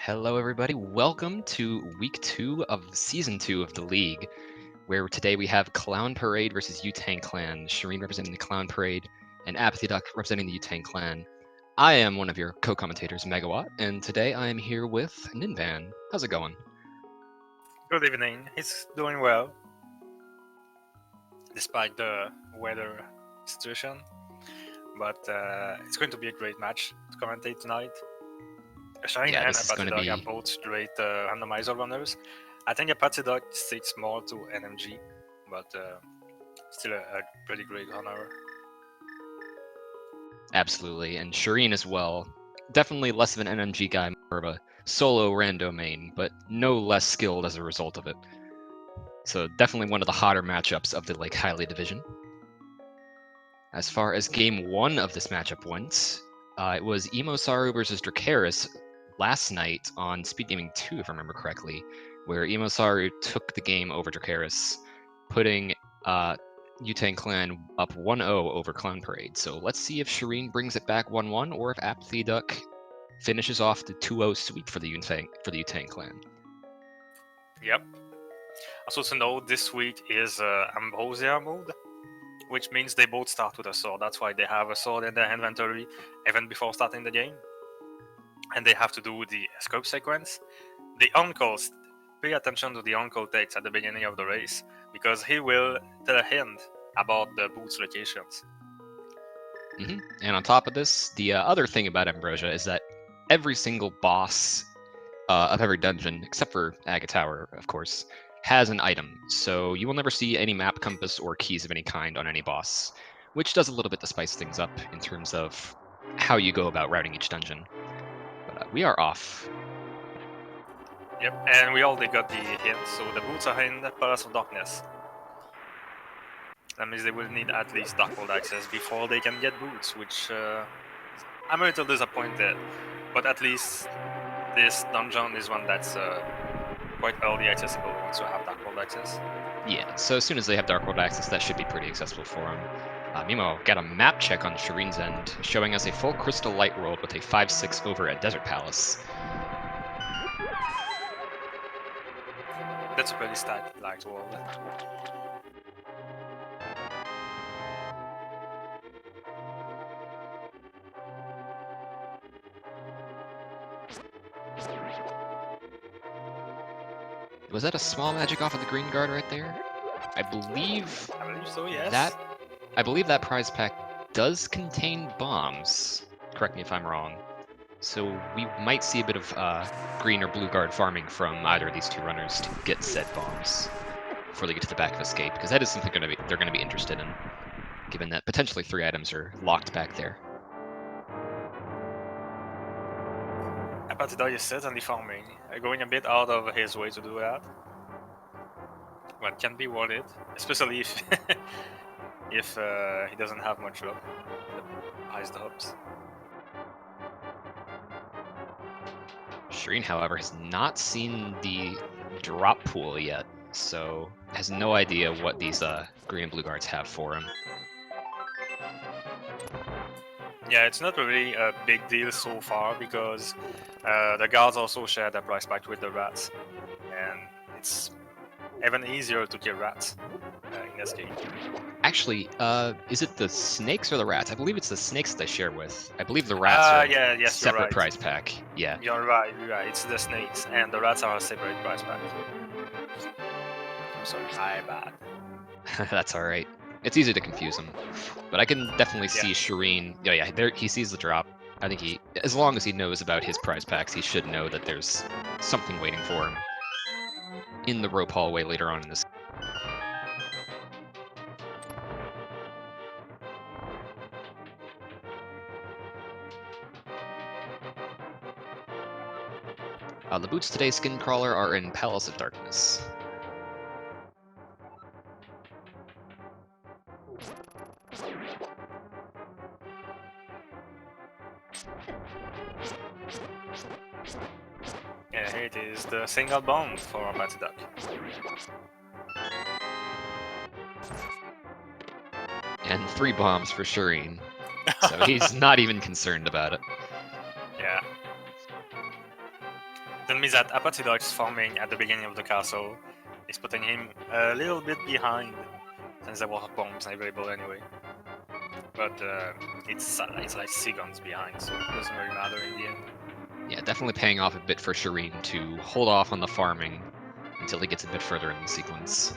Hello, everybody. Welcome to week 2 of season 2 of the league, where today we have Clown Parade versus Wu-Tang Clan. Shareen representing the Clown Parade, and apathyduck representing the Wu-Tang Clan. I am one of your co-commentators, Megawatt, and today I am here with Ninvan. How's it going? Good evening. It's doing well, despite the weather situation. But it's going to be a great match to commentate tonight. Shareen Yeah, and this is going to apathyduck are be... both great randomizer runners. I think apathyduck sticks more to NMG, but still a pretty great runner. Absolutely, and Shareen as well. Definitely less of an NMG guy, more of a solo rando main, but no less skilled as a result of it. So definitely one of the hotter matchups of the Highly division. As far as game 1 of this matchup went, it was Emosaru versus Dracaris last night on SpeedGaming 2, if I remember correctly, where Emosaru took the game over Dracaris, putting Wu-Tang Clan up 1-0 over Clown Parade. So let's see if Shareen brings it back 1-1, or if apathyduck finishes off the 2-0 sweep for the Wu-Tang Clan. Yep. Also to note, this week is Ambrosia mode, which means they both start with a sword. That's why they have a sword in their inventory even before starting the game. And they have to do the scope sequence. The on-call, pay attention to the on-call text at the beginning of the race, because he will tell a hint about the boots locations. And on top of this, the other thing about Ambrosia is that every single boss of every dungeon, except for Aga Tower, of course, has an item. So you will never see any map compass or keys of any kind on any boss, which does a little bit to spice things up in terms of how you go about routing each dungeon. But we are off. Yep, and we already got the hint, so the boots are in the Palace of Darkness. That means they will need at least Darkhold access before they can get boots, which I'm a little disappointed. But at least this dungeon is one that's quite early accessible once you have Darkhold access. Yeah, so as soon as they have Darkhold access, that should be pretty accessible for them. Meanwhile, got a map check on Shareen's end, showing us a full Crystal Light World with a 5-6 over at Desert Palace. That's a pretty stacked light world. Was that a small magic off of the green guard right there? I believe so, yes. I believe that prize pack does contain bombs. Correct me if I'm wrong. So we might see a bit of green or blue guard farming from either of these two runners to get said bombs before they get to the back of escape, because that is something they're going to be interested in, given that potentially 3 items are locked back there. apathyduck is certainly farming, going a bit out of his way to do that. But can be worth it, especially if if he doesn't have much luck with the ice drops. Shareen, however, has not seen the drop pool yet, so has no idea what these green and blue guards have for him. Yeah, it's not really a big deal so far, because the guards also share the price pack with the rats, and it's even easier to kill rats in this game. Actually, is it the snakes or the rats? I believe it's the snakes they share with. I believe the rats are yes, separate you're right. prize pack. Yeah. You're right. It's the snakes, and the rats are a separate price pack. I'm sorry, my bad. That's all right. It's easy to confuse him, but I can definitely see Shareen. Oh yeah, there he sees the drop. I think as long as he knows about his prize packs, he should know that there's something waiting for him in the rope hallway later on in this. The boots today, Skin-Crawler, are in Palace of Darkness. Yeah, here it is, the single bomb for apathyduck. And 3 bombs for Shareen, so he's not even concerned about it. Yeah. That means that apathyduck is forming at the beginning of the castle. Is putting him a little bit behind, since there was bombs available anyway. But it's like seconds behind, so it doesn't really matter in the end. Yeah, definitely paying off a bit for Shareen to hold off on the farming until he gets a bit further in the sequence.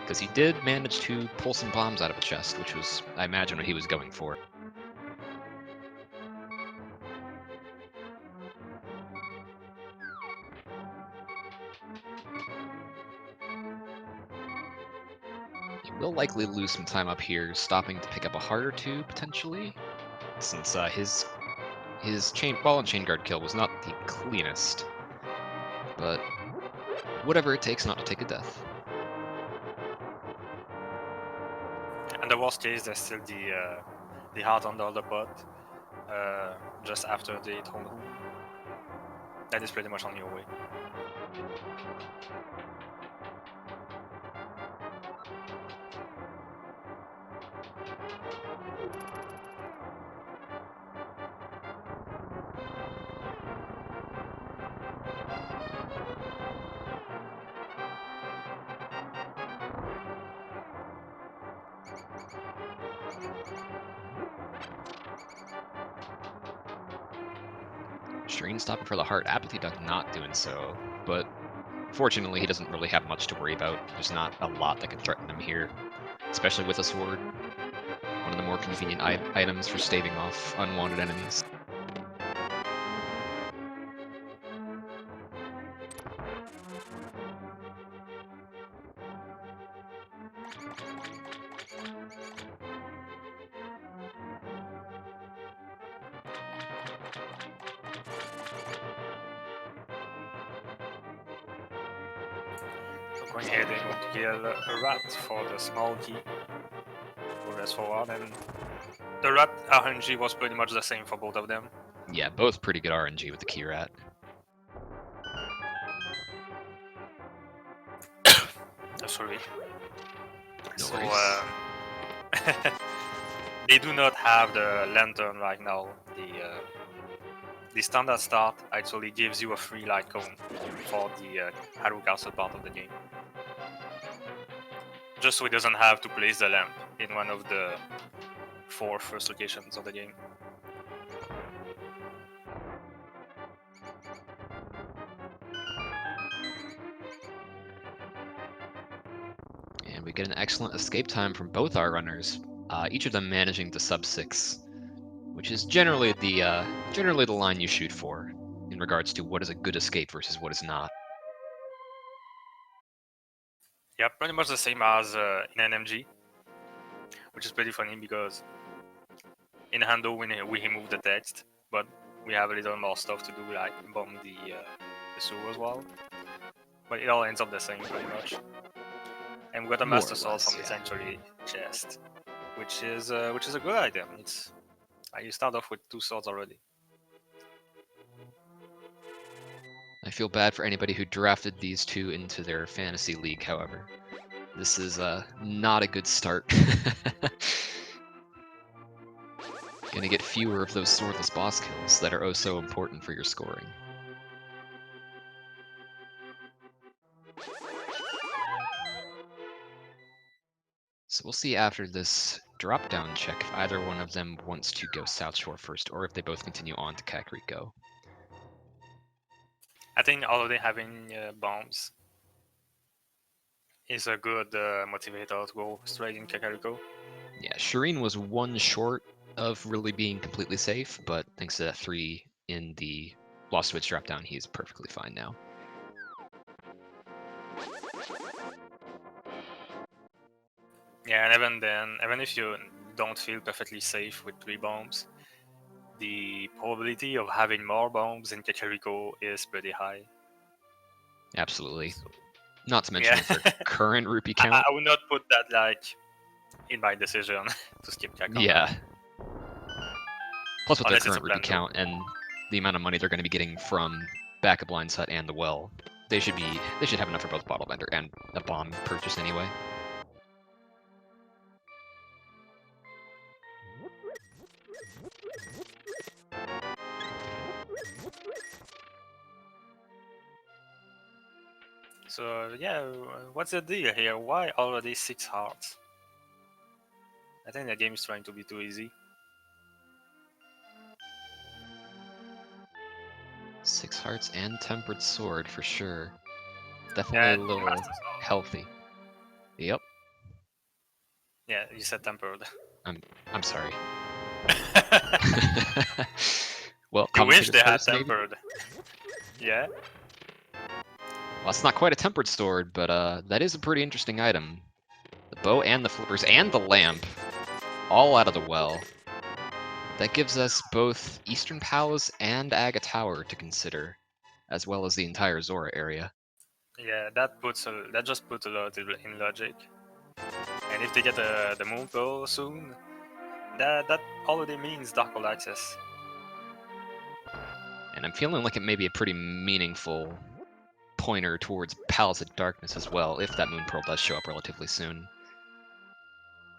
Because he did manage to pull some bombs out of a chest, which was, I imagine, what he was going for. He will likely lose some time up here, stopping to pick up a heart or two, potentially, since his ball and chain guard kill was not the cleanest. But whatever it takes not to take a death. And the worst case, there's still the heart under the pot, just after the throne room. That is pretty much on your way. Shareen stopping for the heart, apathyduck not doing so, but fortunately he doesn't really have much to worry about. There's not a lot that can threaten him here, especially with a sword. One of the more convenient items for staving off unwanted enemies. So going ahead and going to kill a rat for the small key. Progress forward, and the rat RNG was pretty much the same for both of them. Yeah, both pretty good RNG with the key rat. Sorry. No So worries. they do not have the lantern right now. The standard start actually gives you a free light cone for the Haru Castle part of the game. Just so he doesn't have to place the lamp in one of the 4 first locations of the game. And we get an excellent escape time from both our runners, each of them managing to sub 6, which is generally the line you shoot for in regards to what is a good escape versus what is not. Yeah, pretty much the same as in NMG, which is pretty funny because in Hando we remove the text, but we have a little more stuff to do, like bomb the sewer as well. But it all ends up the same pretty much. And we got a More master or sword less, from the yeah. sanctuary chest, which is a good item. It's you start off with 2 swords already. I feel bad for anybody who drafted these two into their fantasy league, however. This is not a good start. Gonna get fewer of those swordless boss kills that are oh so important for your scoring. So we'll see after this drop-down check if either one of them wants to go South Shore first, or if they both continue on to Kakariko. I think already having bombs is a good motivator to go straight in Kakariko. Yeah, Shareen was one short of really being completely safe, but thanks to that 3 in the Lost Switch drop-down, he's perfectly fine now. Yeah, and even then, even if you don't feel perfectly safe with 3 bombs, the probability of having more bombs in Kakariko is pretty high. Absolutely. So, Not to mention yeah. with their current rupee count. I would not put that like in my decision to skip Kak on Yeah. that. Plus with their Unless it's a current rupee blender. count and the amount of money they're going to be getting from Backup Lines Hut and the well, they should have enough for both Bottle Bender and a bomb purchase anyway. So yeah, what's the deal here? Why already 6 hearts? I think the game is trying to be too easy. 6 hearts and tempered sword for sure. Definitely Yeah, a little healthy. Yep. Yeah, you said tempered. I'm sorry. Well, You wish commentator they had first, maybe? tempered. Yeah. Well, it's not quite a tempered sword, but that is a pretty interesting item. The bow and the flippers and the lamp, all out of the well. That gives us both Eastern Palace and Aga Tower to consider, as well as the entire Zora area. Yeah, that just puts a lot in logic. And if they get the moon pearl soon, that already means Dark All Access. And I'm feeling like it may be a pretty meaningful pointer towards Palace of Darkness as well, if that moon pearl does show up relatively soon.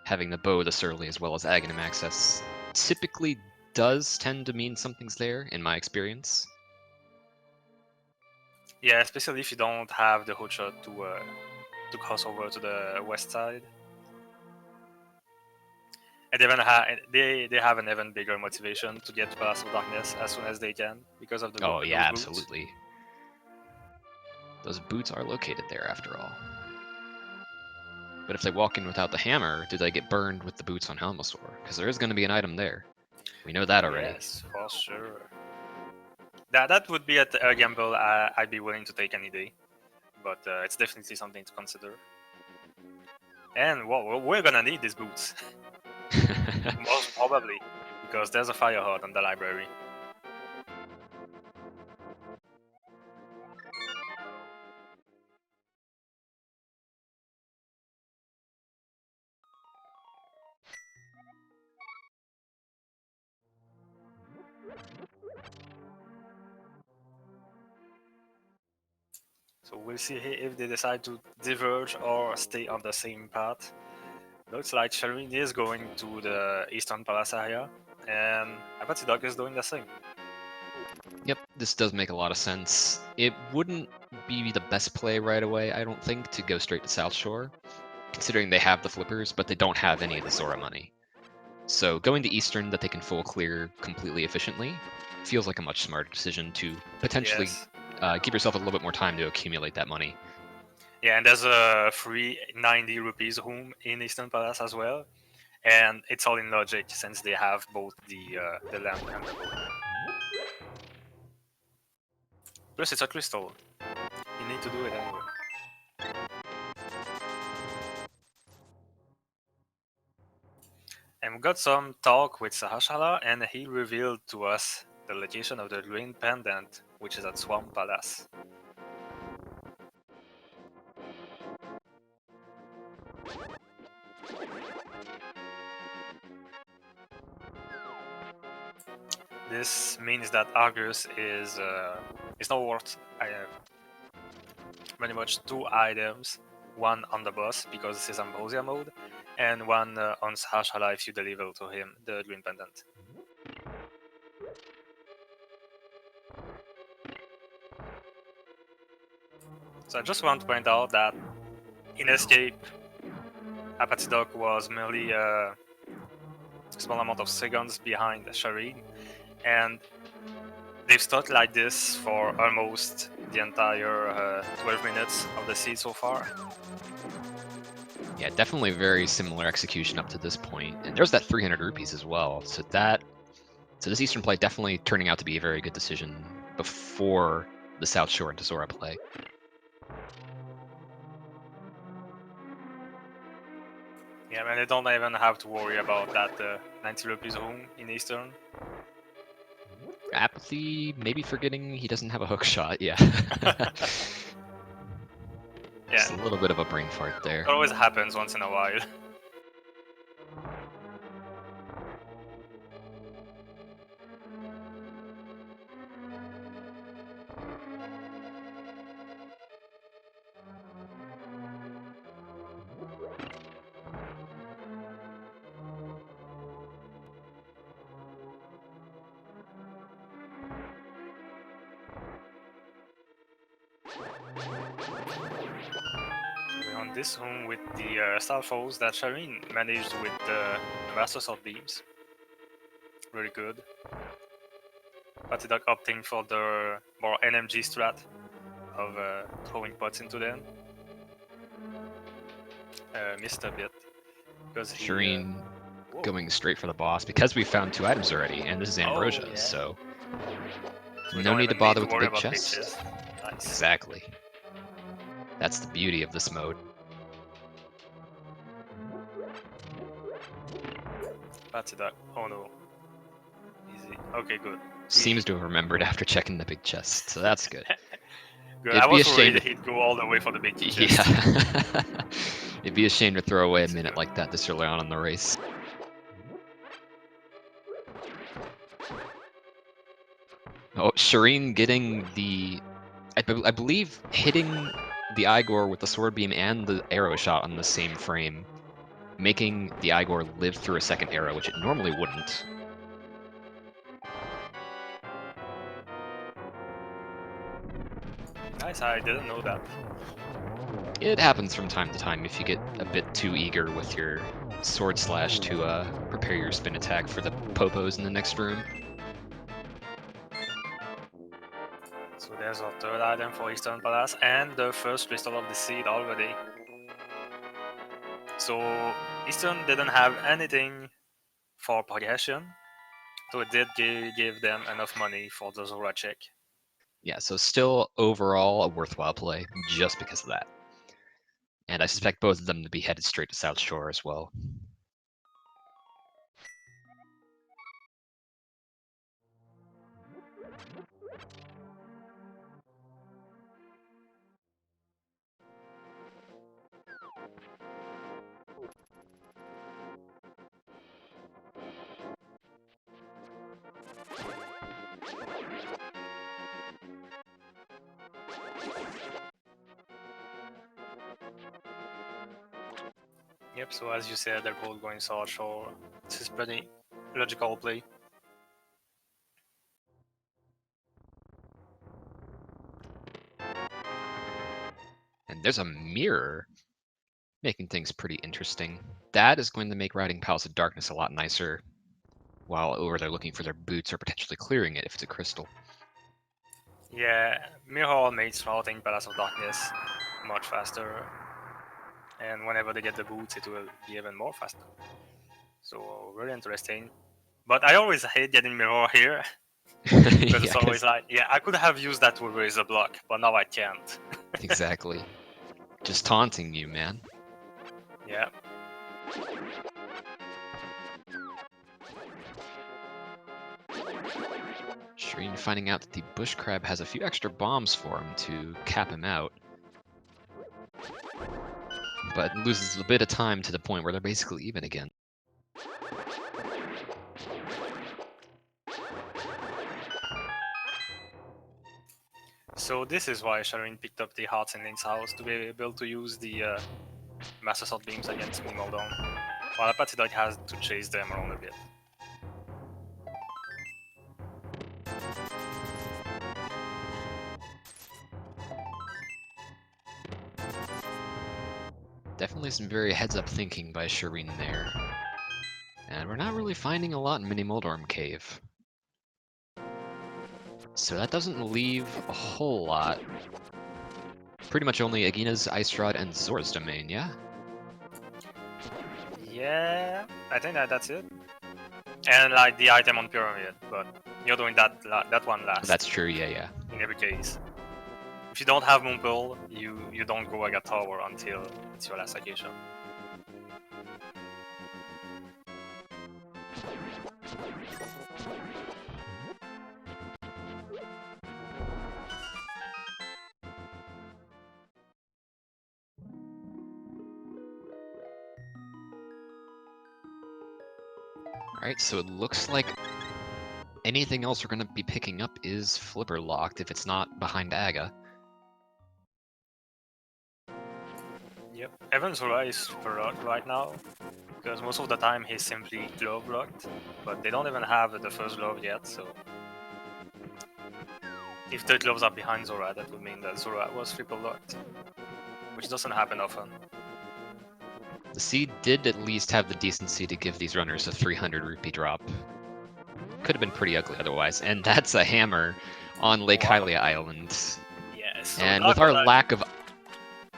Having the bow this early as well as Aghanim access typically does tend to mean something's there, in my experience. Yeah, especially if you don't have the hookshot to cross over to the west side. And they have an even bigger motivation to get to Palace of Darkness as soon as they can because of Oh those yeah, boots. absolutely. Those boots are located there after all. But if they walk in without the hammer, do they get burned with the boots on Helmasaur? Because there is going to be an item there. We know that already. Yes, for sure. That would be a gamble I'd be willing to take any day, but it's definitely something to consider. And well, we're gonna need these boots, most probably, because there's a fire heart on the library. So we'll see if they decide to diverge or stay on the same path. Looks like Shareen is going to the Eastern Palace area, and apathyduck is doing the same. Yep, this does make a lot of sense. It wouldn't be the best play right away, I don't think, to go straight to South Shore, considering they have the flippers, but they don't have any of the Zora money. So going to Eastern that they can full clear completely efficiently feels like a much smarter decision to potentially Yes. give yourself a little bit more time to accumulate that money. Yeah, and there's a free 90 rupees room in Eastern Palace as well, and it's all in logic since they have both the lamp and the bow. Plus, it's a crystal. You need to do it anyway. And we got some talk with Sahashala, and he revealed to us the location of the Green Pendant, which is at Swamp Palace. This means that Argus is now worth very much 2 items, one on the boss because this is Ambrosia mode, and one on Sahashala if you deliver to him the Green Pendant. So I just want to point out that in Escape, apathyduck was merely a small amount of seconds behind Shareen, and they've stuck like this for almost the entire 12 minutes of the seed so far. Yeah, definitely very similar execution up to this point. And there's that 300 rupees as well. So this Eastern play definitely turning out to be a very good decision before the South Shore into Zora play. Yeah, man, they don't even have to worry about that 90 rupees home in Eastern. Apathy, maybe forgetting he doesn't have a hook shot, yeah. Just a little bit of a brain fart there. It always happens once in a while. this one with the star foes that Shareen managed with the Master Sword Beams. Really good. apathyduck opting for the more NMG strat of throwing pots into them. Missed a bit. Because Shareen going straight for the boss because we found 2 items already, and this is Ambrosia, yeah. so we no don't need to even bother with the worry big about chest. Nice. Exactly. That's the beauty of this mode. apathyduck. Oh no. Easy. Okay, good. Seems to have remembered after checking the big chest, so that's good. Good. It'd I be a was worried shame. he'd go all the way for the big chest. Yeah. It'd be a shame to throw away a minute like that this early on in the race. Oh, Shareen getting the... I believe hitting the Igor with the sword beam and the arrow shot on the same frame, making the Igor live through a second arrow, which it normally wouldn't. Nice, I didn't know that. It happens from time to time if you get a bit too eager with your sword slash to prepare your spin attack for the popos in the next room. So there's our third item for Eastern Palace and the first crystal of the seed already. So Eastern didn't have anything for progression, so it did give them enough money for the Zora check. Yeah, so still overall a worthwhile play just because of that. And I suspect both of them to be headed straight to South Shore as well. Yep, so as you said, they're both going South Shore. This is pretty logical play. And there's a mirror, making things pretty interesting. That is going to make riding Palace of Darkness a lot nicer, while over there looking for their boots or potentially clearing it if it's a crystal. Yeah, Mirror makes routing Palace of Darkness much faster, and whenever they get the boots, it will be even more faster. So really interesting. But I always hate getting Mirror here, because it's always like, yeah, I could have used that to raise a block, but now I can't. Exactly. Just taunting you, man. Yeah. Shareen finding out that the bush crab has a few extra bombs for him to cap him out. But loses a bit of time to the point where they're basically even again. So this is why Shareen picked up the Hearts in Link's house, to be able to use the Master Sword Beams against Mimodon, while apathyduck has to chase them around a bit. Definitely some very heads-up thinking by Shareen there. And we're not really finding a lot in Mini Moldorm Cave. So that doesn't leave a whole lot. Pretty much only Agina's Ice Rod and Zora's Domain, yeah? Yeah, I think that's it. And like the item on Pyramid, but you're doing that one last. That's true, yeah. In every case. If you don't have Moonpearl, you don't go Aga Tower until it's your last occasion. Alright, so it looks like anything else we're going to be picking up is flipper locked if it's not behind Aga. Yep, Evan Zora is super locked right now, because most of the time he's simply glove locked, but they don't even have the first glove yet, so if the gloves are behind Zora, that would mean that Zora was triple locked, which doesn't happen often. The seed did at least have the decency to give these runners a 300 rupee drop. Could have been pretty ugly otherwise, and that's a hammer on Lake Hylia Island. Yes. So And with our lack of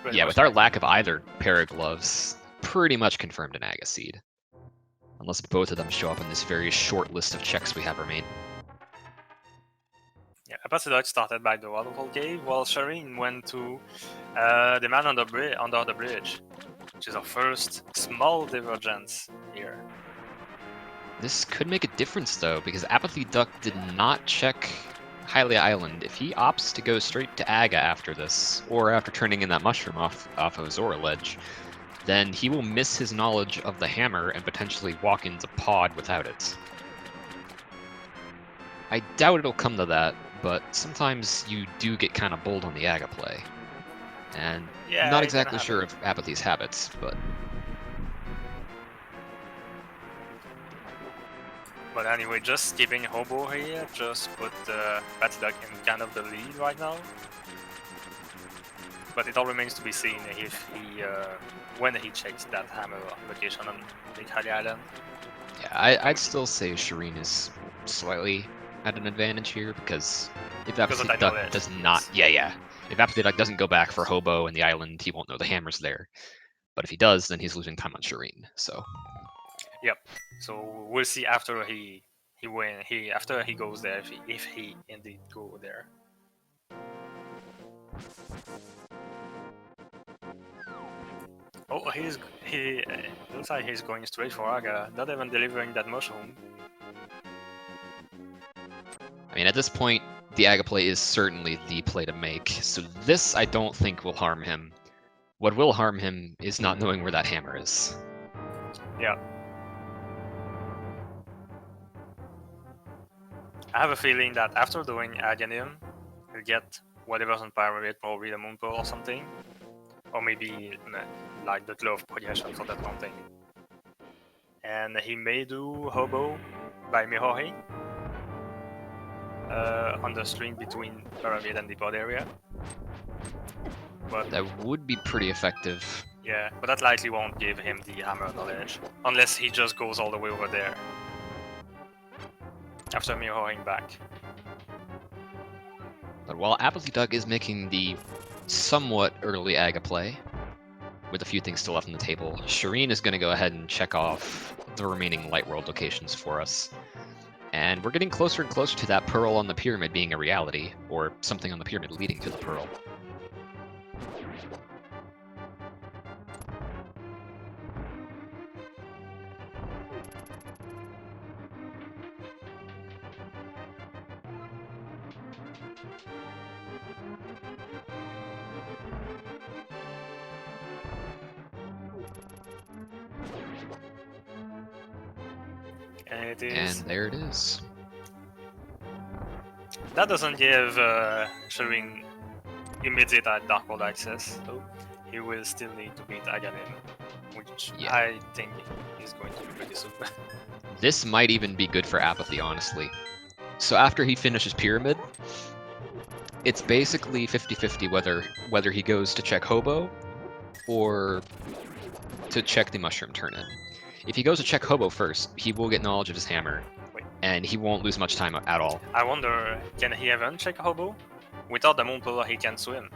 pretty much with our lack of either pair of gloves, pretty much confirmed an Aga seed. Unless both of them show up in this very short list of checks we have remaining. Yeah, apathyduck started by the waterfall cave, while Shareen went to the man under the bridge, which is our first small divergence here. This could make a difference though, because apathyduck did not check Hylia Island. If he opts to go straight to Aga after this, or after turning in that mushroom off of Zora Ledge, then he will miss his knowledge of the hammer and potentially walk into pod without it. I doubt it'll come to that, but sometimes you do get kind of bold on the Aga play. And Yeah, not exactly sure of Apathy's habits, but... But anyway, just skipping Hobo here, just put apathyduck in kind of the lead right now. But it all remains to be seen if he, when he checks that hammer location on Lake Hylia Island. Yeah, I'd still say Shareen is slightly at an advantage here, because if apathyduck does not... If apathyduck doesn't go back for Hobo and the island, he won't know the hammer's there. But if he does, then he's losing time on Shareen, so... Yep. So we'll see after he goes there if he indeed go there. Oh, he looks like he's going straight for Aga, not even delivering that mushroom. I mean, at this point, the Aga play is certainly the play to make, so this I don't think will harm him. What will harm him is not knowing where that hammer is. Yeah. I have a feeling that after doing Aghanim, he'll get whatever's on Pyramid, probably the Moon Pearl or something. Or maybe like the glove progression for that one thing. And he may do Hobo by mirroring on the string between Pyramid and the pod area. But that would be pretty effective. Yeah, but that likely won't give him the hammer knowledge, unless he just goes all the way over there after mirroring back. But while apathyduck is making the somewhat early Aga play, with a few things still left on the table, Shareen is going to go ahead and check off the remaining Light World locations for us. And we're getting closer and closer to that Pearl on the Pyramid being a reality, or something on the Pyramid leading to the Pearl. And it is. And there it is. That doesn't give Shareen immediate Dark World access, though. He will still need to beat Aghanim, which I think is going to be pretty soon. This might even be good for Apathy, honestly. So after he finishes Pyramid, it's basically 50-50 whether he goes to check Hobo or to check the Mushroom Turn-In. If he goes to check Hobo first, he will get knowledge of his hammer, and he won't lose much time at all. I wonder, can he even check Hobo? Without the Moon Pearl, he can swim.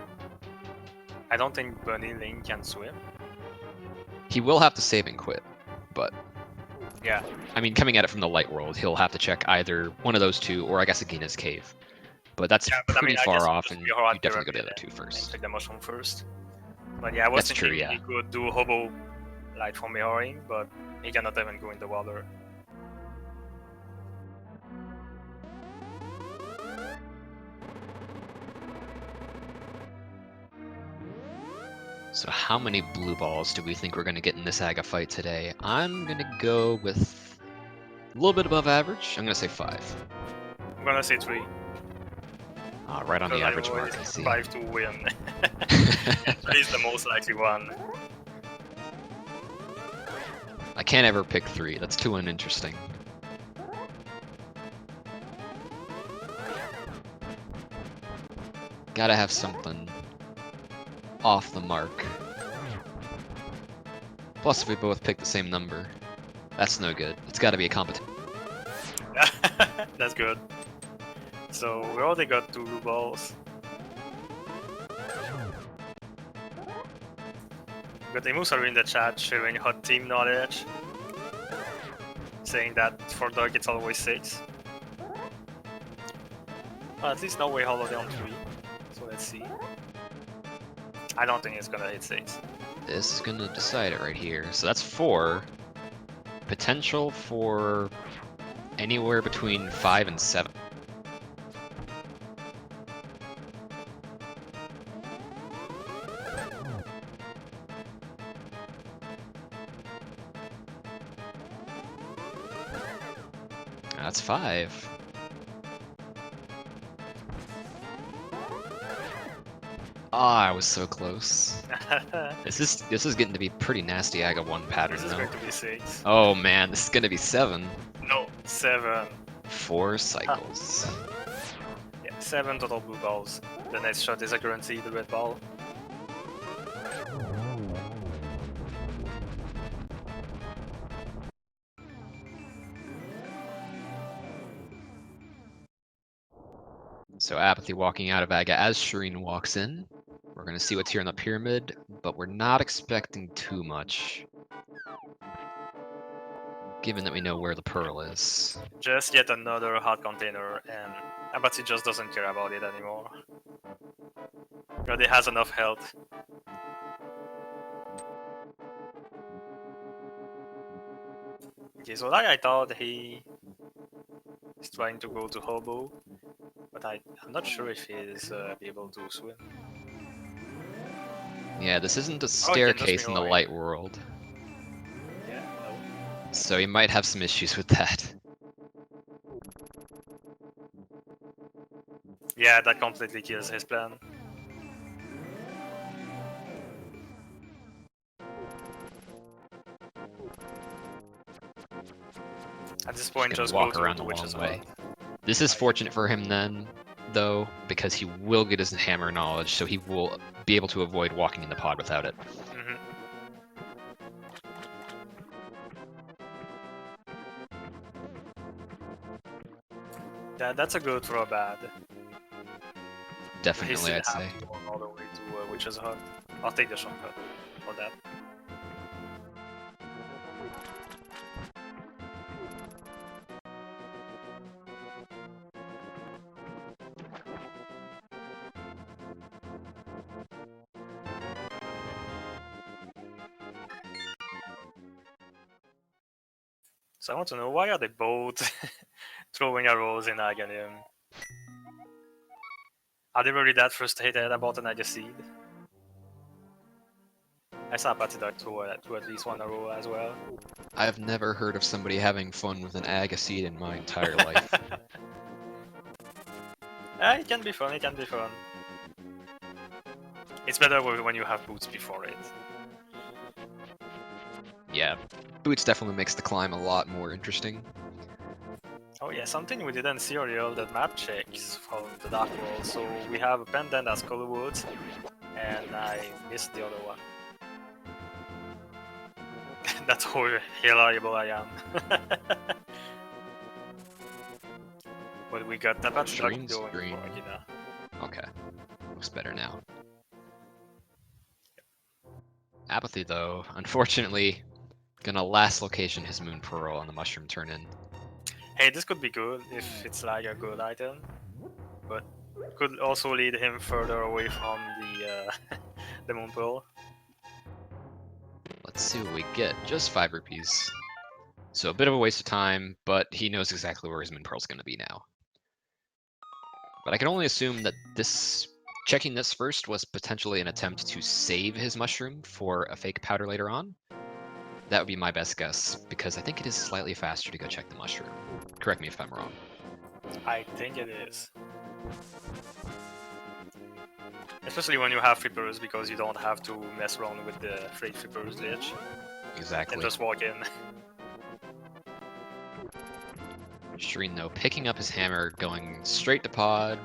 I don't think Bunny Ling can swim. He will have to save and quit, but... Yeah. I mean, coming at it from the Light World, he'll have to check either one of those two, or I guess Agina's Cave. But that's pretty far off, and you definitely go to the other two first. Check the mushroom first. But yeah, I was thinking he could do Hobo Light from mirroring, but he cannot even go in the water. So how many blue balls do we think we're going to get in this Aga fight today? I'm going to go with a little bit above average. I'm going to say 5. I'm going to say 3. Right on the average mark, I see. 5 to win. 3 is the most likely one. I can't ever pick 3. That's too uninteresting. Gotta have something off the mark. Plus, if we both pick the same number, that's no good. It's got to be a competition. That's good. So we already got 2 blue balls. Got Emusaru in the chat sharing hot team knowledge, saying that for Doug it's always 6. Well, at least now we holiday on 3. So let's see. I don't think it's gonna hit 6. This is gonna decide it right here. So that's 4. Potential for anywhere between 5 and 7. That's 5. Ah, I was so close. This is getting to be pretty nasty. I got 1 pattern This is though. going to be 6. Oh man, this is gonna be 7. No, 7. 4 cycles. Yeah, 7 total blue balls. The next shot is a guaranteed red ball. So Apathy walking out of Aga as Shareen walks in. We're gonna see what's here in the pyramid, but we're not expecting too much, given that we know where the pearl is. Just yet another hot container, and Abatsi just doesn't care about it anymore. But he has enough health. Okay, so like I thought he is trying to go to Hobo, but I'm not sure if he is able to swim. Yeah, this isn't a Oh, he can just staircase be in the right. light world, Yeah, no. so he might have some issues with that. Yeah, that completely kills his plan. At this point, Gonna just walk go around to the Witch's long way. Hut. This is fortunate for him then, though, because he will get his hammer knowledge, so he will be able to avoid walking in the pod without it. Mhm. That's a good throw bad. He Definitely, still I'd have say. to walk all the way to Witch's Hut. I'll take the shortcut for that. So I want to know, why are they both throwing arrows in Aghanim? Are they really that frustrated about an Aga seed? I saw apathyduck throw at least 1 arrow as well. I've never heard of somebody having fun with an agaseed in my entire life. It can be fun, it can be fun. It's better when you have boots before it. Yeah, boots definitely makes the climb a lot more interesting. Oh yeah, something we didn't see earlier, the map checks from the Dark World. So we have a pendant at Skullwood, and I missed the other one. That's how reliable I am. But we got the Shareen's going green. for Agina. Okay, looks better now. Apathy, though, unfortunately, gonna last location his Moon Pearl on the Mushroom turn-in. Hey, this could be good if it's like a good item, but could also lead him further away from the the Moon Pearl. Let's see what we get. Just 5 rupees. So a bit of a waste of time, but he knows exactly where his Moon Pearl's gonna be now. But I can only assume that checking this first was potentially an attempt to save his mushroom for a fake powder later on. That would be my best guess, because I think it is slightly faster to go check the mushroom. Correct me if I'm wrong. I think it is. Especially when you have flippers, because you don't have to mess around with the freight flippers glitch. Exactly. And just walk in. Shareen, though, picking up his hammer, going straight to pod.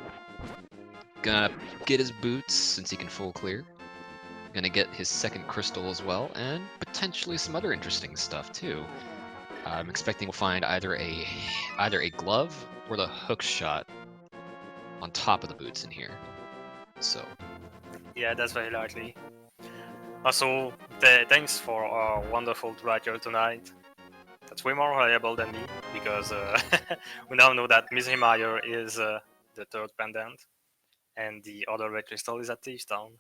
Gonna get his boots, since he can full clear. Gonna get his second crystal as well, and potentially some other interesting stuff too. I'm expecting we'll find either a glove or the hook shot on top of the boots in here. So Yeah, that's very likely. Also, thanks for our wonderful tracker tonight. That's way more reliable than me, because we now know that Miss Meyer is the third pendant, and the other red crystal is at Thieves Town.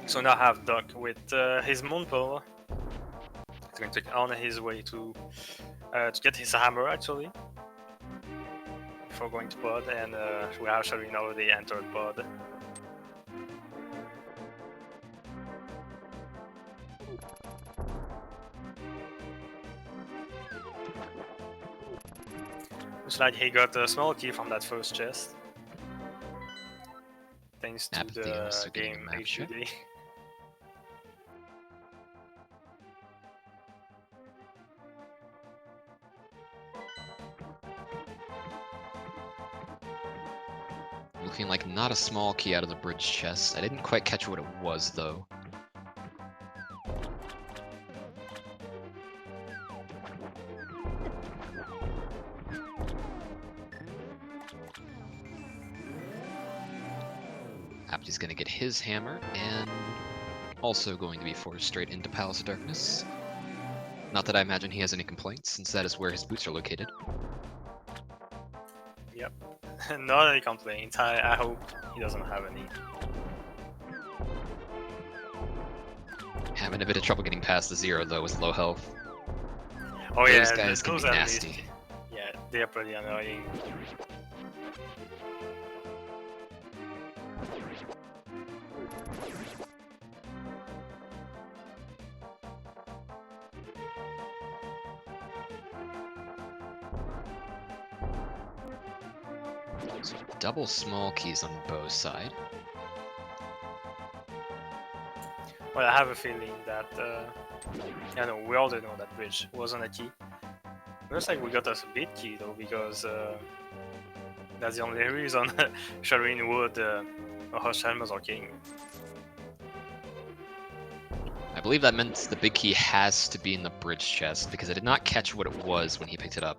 So now I have Duck with his Moonpearl. He's going to on his way to get his hammer, actually, before going to pod, and we have Shareen already entered pod. Looks like he got a small key from that first chest, thanks to Apathy also the getting a game map check. HUD. Looking like not a small key out of the bridge chest. I didn't quite catch what it was though. Apathy's gonna get his hammer, and also going to be forced straight into Palace of Darkness. Not that I imagine he has any complaints, since that is where his boots are located. Yep, not any complaints. I hope he doesn't have any. Having a bit of trouble getting past the zero though with low health. Oh Those yeah, guys can those be enemies, nasty. yeah, they are pretty annoying. So double small keys on both side. Well, I have a feeling that, yeah, no, we already know that bridge wasn't a key. Looks like we got us a big key though, because that's the only reason Shareen would hush Helmers or King. I believe that meant the big key has to be in the bridge chest, because I did not catch what it was when he picked it up.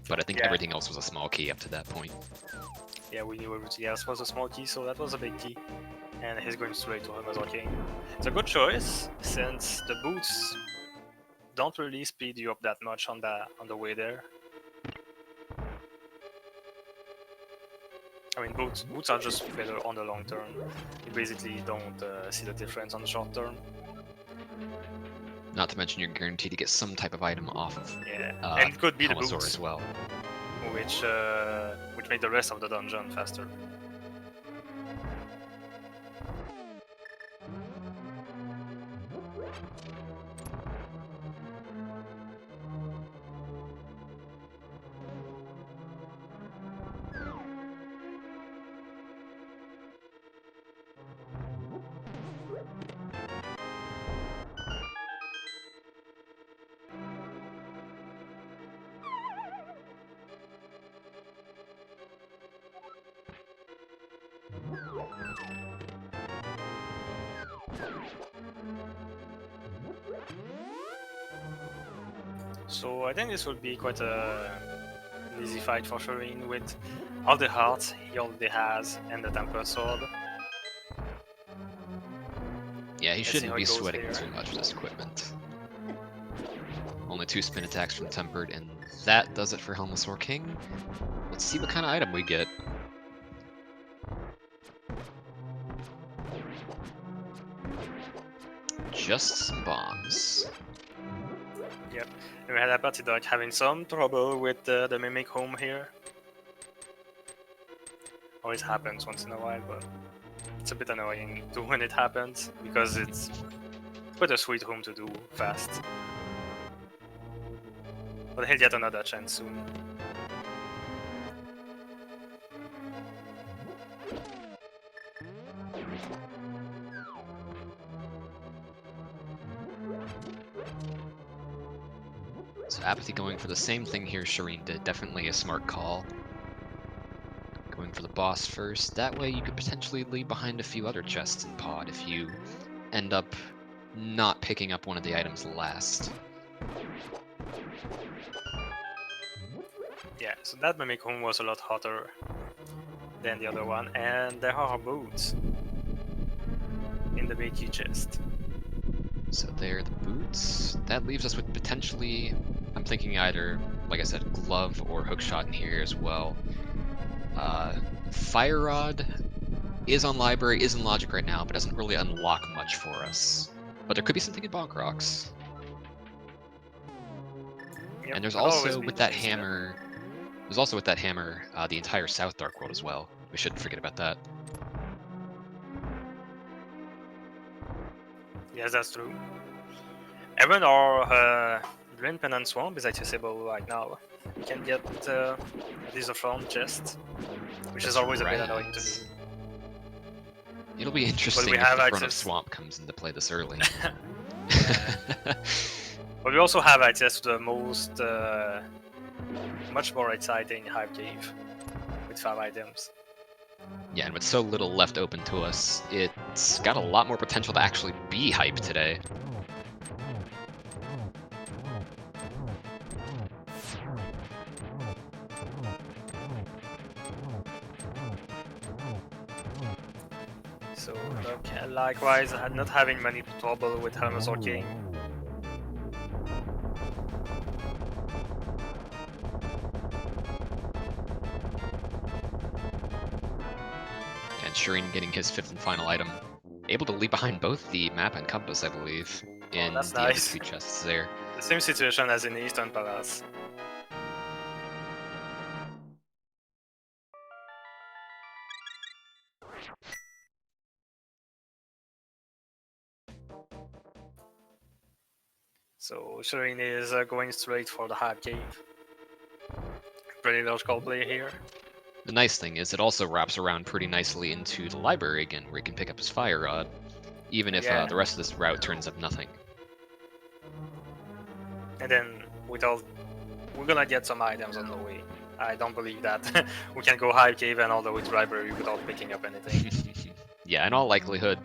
But I think Yeah. everything else was a small key up to that point. Yeah, we knew everything else was a small key, so that was a big key. And he's going straight to Helmers or King. It's a good choice, since the boots don't really speed you up that much on the way there. I mean, boots are just better on the long term. You basically don't see the difference on the short term. Not to mention you're guaranteed to get some type of item off of Yeah, and it could be the Helmazor boots, as well. which make the rest of the dungeon faster. So I think this will be quite an easy fight for Shareen with all the hearts he already has and the tempered sword. Yeah, he Let's see shouldn't how be it goes sweating here. too much with this equipment. Only 2 spin attacks from Tempered, and that does it for Helmazor King. Let's see what kind of item we get. Just some bombs. Yep, and we had apathyduck having some trouble with the Mimic home here. Always happens once in a while, but it's a bit annoying too when it happens, because it's quite a sweet home to do fast. But he'll get another chance soon. Apathy going for the same thing here Shareen did. Definitely a smart call. Going for the boss first. That way you could potentially leave behind a few other chests in pod if you end up not picking up one of the items last. Yeah, so that Mimic Home was a lot hotter than the other one, and there are boots in the big key chest. So there are the boots. That leaves us with potentially, I'm thinking either, like I said, glove or hookshot in here as well. Fire Rod is on library, is in logic right now, but doesn't really unlock much for us. But there could be something in Bonk Rocks. Yep, And there's could always also be with that easier. hammer, the entire South Dark World as well. We shouldn't forget about that. Yes, that's true. Even our Green Pennant Swamp is accessible right now. You can get these front chest, which That's is always a bit right. annoying to me. It'll be interesting we if have the front of access- Swamp comes into play this early. But we also have access to the most, much more exciting Hive Cave with 5 items. Yeah, and with so little left open to us, it's got a lot more potential to actually be hype today. So, look, likewise, not having many trouble with Hermes or King. And Shareen getting his 5th and final item. Able to leave behind both the map and compass, I believe, in that's the other nice. 2 chests there. The same situation as in the Eastern Palace. So Shareen is going straight for the Hive Cave. Pretty logical play here. The nice thing is it also wraps around pretty nicely into the library again, where he can pick up his Fire Rod, even if Yeah. the rest of this route turns up nothing. And then we're gonna get some items on the way. I don't believe that we can go Hive Cave and all the way to library without picking up anything. Yeah, in all likelihood,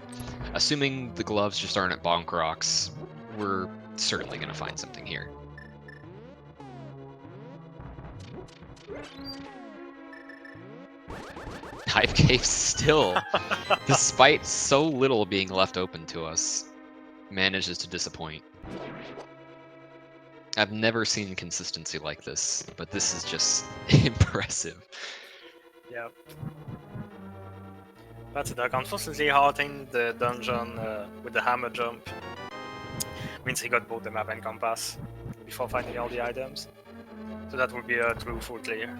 assuming the gloves just aren't at Bonk Rocks, we're certainly going to find something here. Hive Cave still, despite so little being left open to us, manages to disappoint. I've never seen consistency like this, but this is just impressive. Yep. Apathyduck, unfortunately, halting the dungeon with the hammer jump means he got both the map and compass before finding all the items. So that would be a true full clear.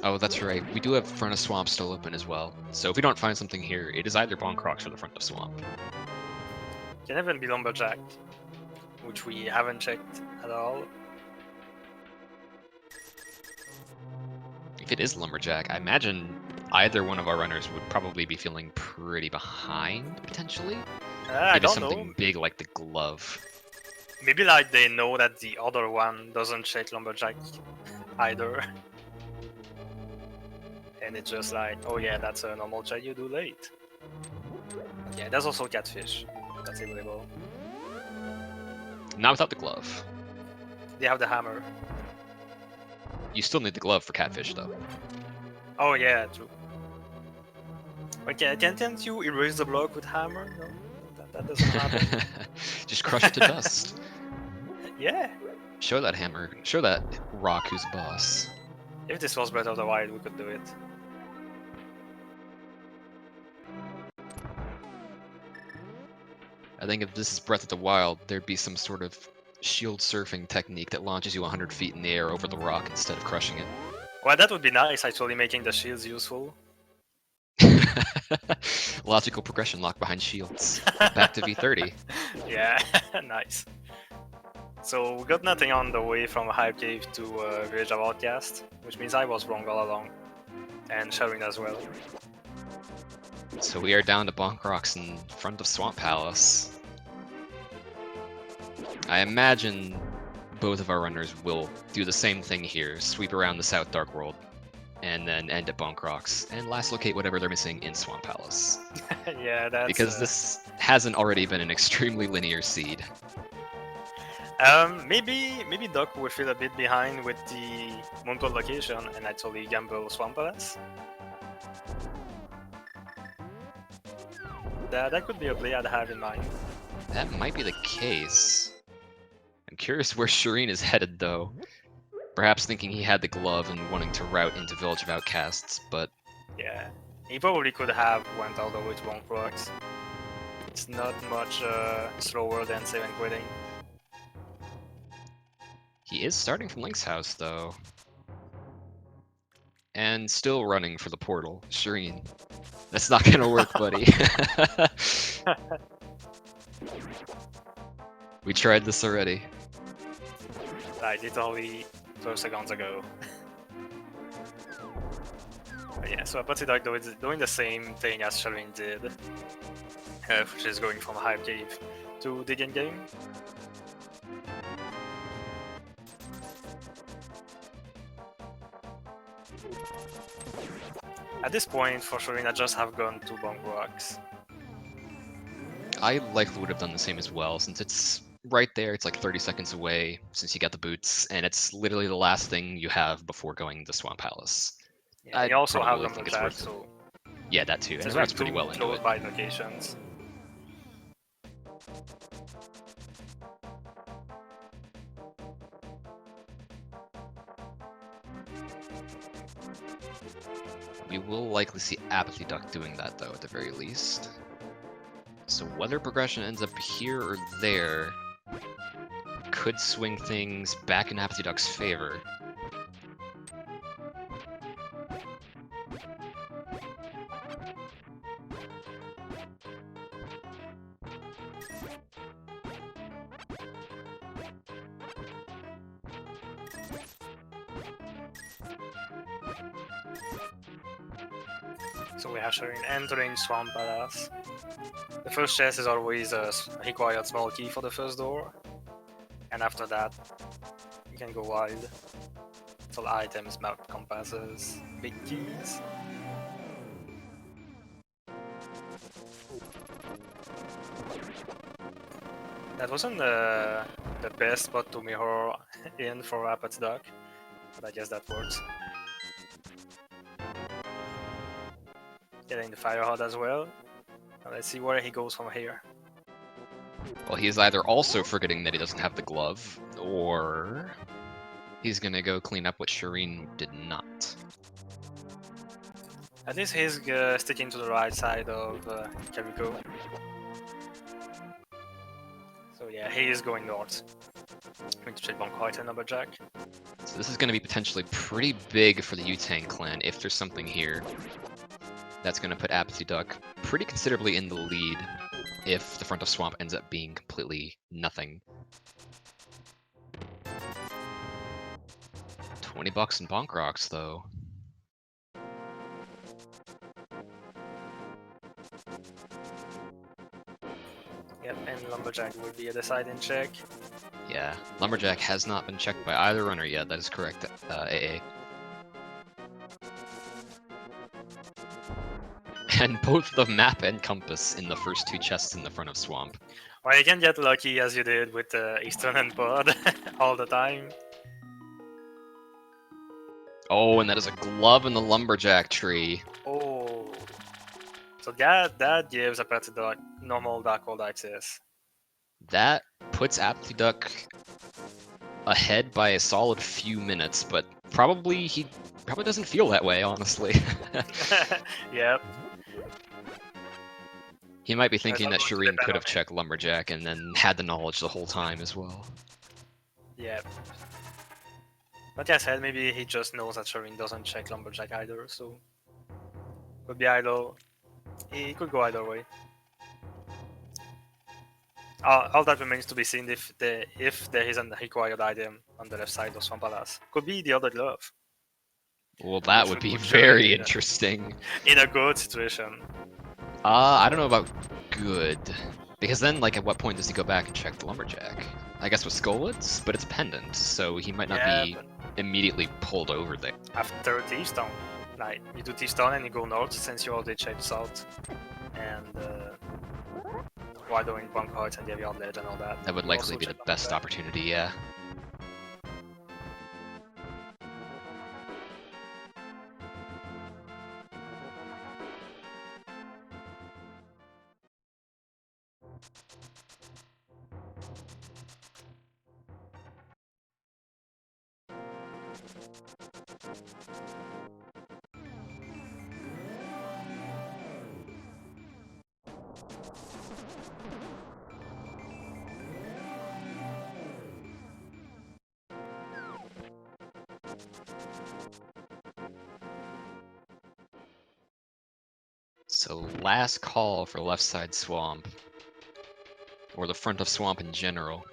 Oh, that's right. We do have Front of Swamp still open as well. So if we don't find something here, it is either Bonk Rocks or the Front of Swamp. Can even be Lumberjack, which we haven't checked at all. If it is Lumberjack, I imagine either one of our runners would probably be feeling pretty behind, potentially. I Maybe don't something know. big like the glove. Maybe like they know that the other one doesn't check Lumberjack either. And it's just like, oh yeah, that's a normal check you do late. Yeah, there's also Catfish. That's available. Not without the glove. They have the hammer. You still need the glove for Catfish, though. Oh yeah, true. Okay, can't you erase the block with hammer? No, that doesn't happen. Just crush it to dust. Yeah. Show that hammer. Show that rock who's boss. If this was Breath of the Wild, we could do it. I think if this is Breath of the Wild, there'd be some sort of shield surfing technique that launches you 100 feet in the air over the rock instead of crushing it. Well, that would be nice, actually, making the shields useful. Logical progression lock behind shields. Back to V30. Yeah, nice. So we got nothing on the way from Hive Cave to Village of Outcast, which means I was wrong all along. And Shareen as well. So we are down to Bonk Rocks in front of Swamp Palace. I imagine both of our runners will do the same thing here, sweep around the South Dark World, and then end at Bonk Rocks, and last locate whatever they're missing in Swamp Palace. Yeah, that's Because this hasn't already been an extremely linear seed. maybe Duck will feel a bit behind with the Mooncold location and actually gamble Swamp Palace. That could be a play I'd have in mind. That might be the case. I'm curious where Shareen is headed, though. Perhaps thinking he had the glove and wanting to route into Village of Outcasts, but Yeah, he probably could have went all the way to Bonk Rocks. It's not much slower than 7 quitting. he is starting from Link's house, though. And still running for the portal. Shareen. That's not gonna work, buddy. We tried this already. Like literally 12 seconds ago. But yeah, so apathyduck is doing the same thing as Shareen did, which is going from Hive Cave to Dig In Game. At this point, for Shareen, I just have gone to Bonk Rocks. I likely would have done the same as well, since it's right there, it's like 30 seconds away, since you got the boots, and it's literally the last thing you have before going to Swamp Palace. Yeah, you also have probably think it's Lumberjack, worth it. so Yeah, that too, and it's it runs like pretty two well into close it. by locations. We will likely see apathyduck doing that, though, at the very least. So whether progression ends up here or there could swing things back in apathyduck's favor. So we have Shareen entering Swamp Palace. The first chest is always a required small key for the first door, and after that, you can go wild. It's all items, map compasses, big keys. That wasn't the best spot to mirror in for apathyduck, but I guess that works. Getting the fire hot as well. Now let's see where he goes from here. Well, he is either also forgetting that he doesn't have the glove, or he's gonna go clean up what Shareen did not. At least he's sticking to the right side of Carico. So yeah, he is going north. Going to check Bonk and Lumberjack. So this is gonna be potentially pretty big for the Yutang clan if there's something here. That's gonna put apathyduck pretty considerably in the lead if the front of Swamp ends up being completely nothing. $20 in Bonk Rocks, though. Yep, and Lumberjack will be a deciding check. Yeah, Lumberjack has not been checked by either runner yet, that is correct, AA. And both the map and compass in the first two chests in the front of Swamp. Well, you can get lucky as you did with Eastern and Pod all the time. Oh, and that is a glove in the Lumberjack tree. Oh. So that gives apathyduck normal Darkhold access. That puts apathyduck ahead by a solid few minutes, but he probably doesn't feel that way, honestly. Yep. He might be thinking that not going to Shareen depend could on have checked Lumberjack and then had the knowledge the whole time as well. Yep. But like I said, maybe he just knows that Shareen doesn't check Lumberjack either, so could be either. He could go either way. All that remains to be seen if there is a required item on the left side of Swamp Palace. Could be the other glove. Well, that would be very interesting. In a good situation. I don't know about good. Because then, like, at what point does he go back and check the lumberjack? I guess with Skolitz, but it's pendant, so he might not Yeah, be but immediately pulled over there. after Thief Stone, like you do Thief Stone and you go north since you already checked south, and while doing Bunk Heights and Graveyard Ledge and all that. That would you likely also be the check best lumberjack. opportunity, yeah. So last call for left side swamp. Or the front of swamp in general.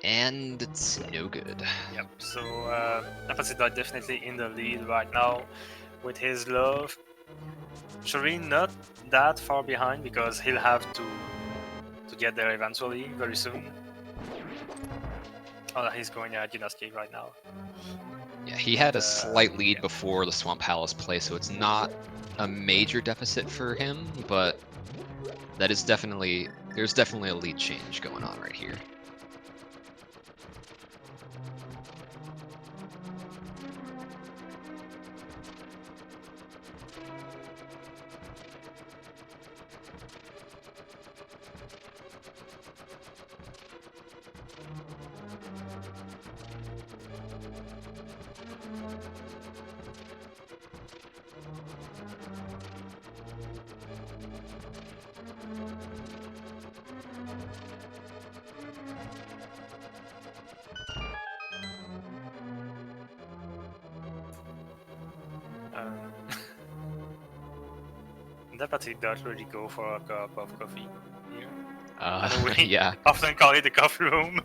And it's no good. Yep. So apathyduck definitely in the lead right now with his love. Shareen not that far behind because he'll have to get there eventually, very soon. Oh, he's going at Yunaski right now. Yeah, he had a slight lead yeah. before the Swamp Palace play, so it's not a major deficit for him, but that is definitely, there's definitely a lead change going on right here. Apathy does really go for a cup of coffee here. I know we Yeah. often call it the coffee room.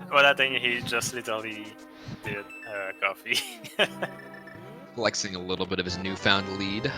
But I think he just literally did coffee. Flexing a little bit of his newfound lead.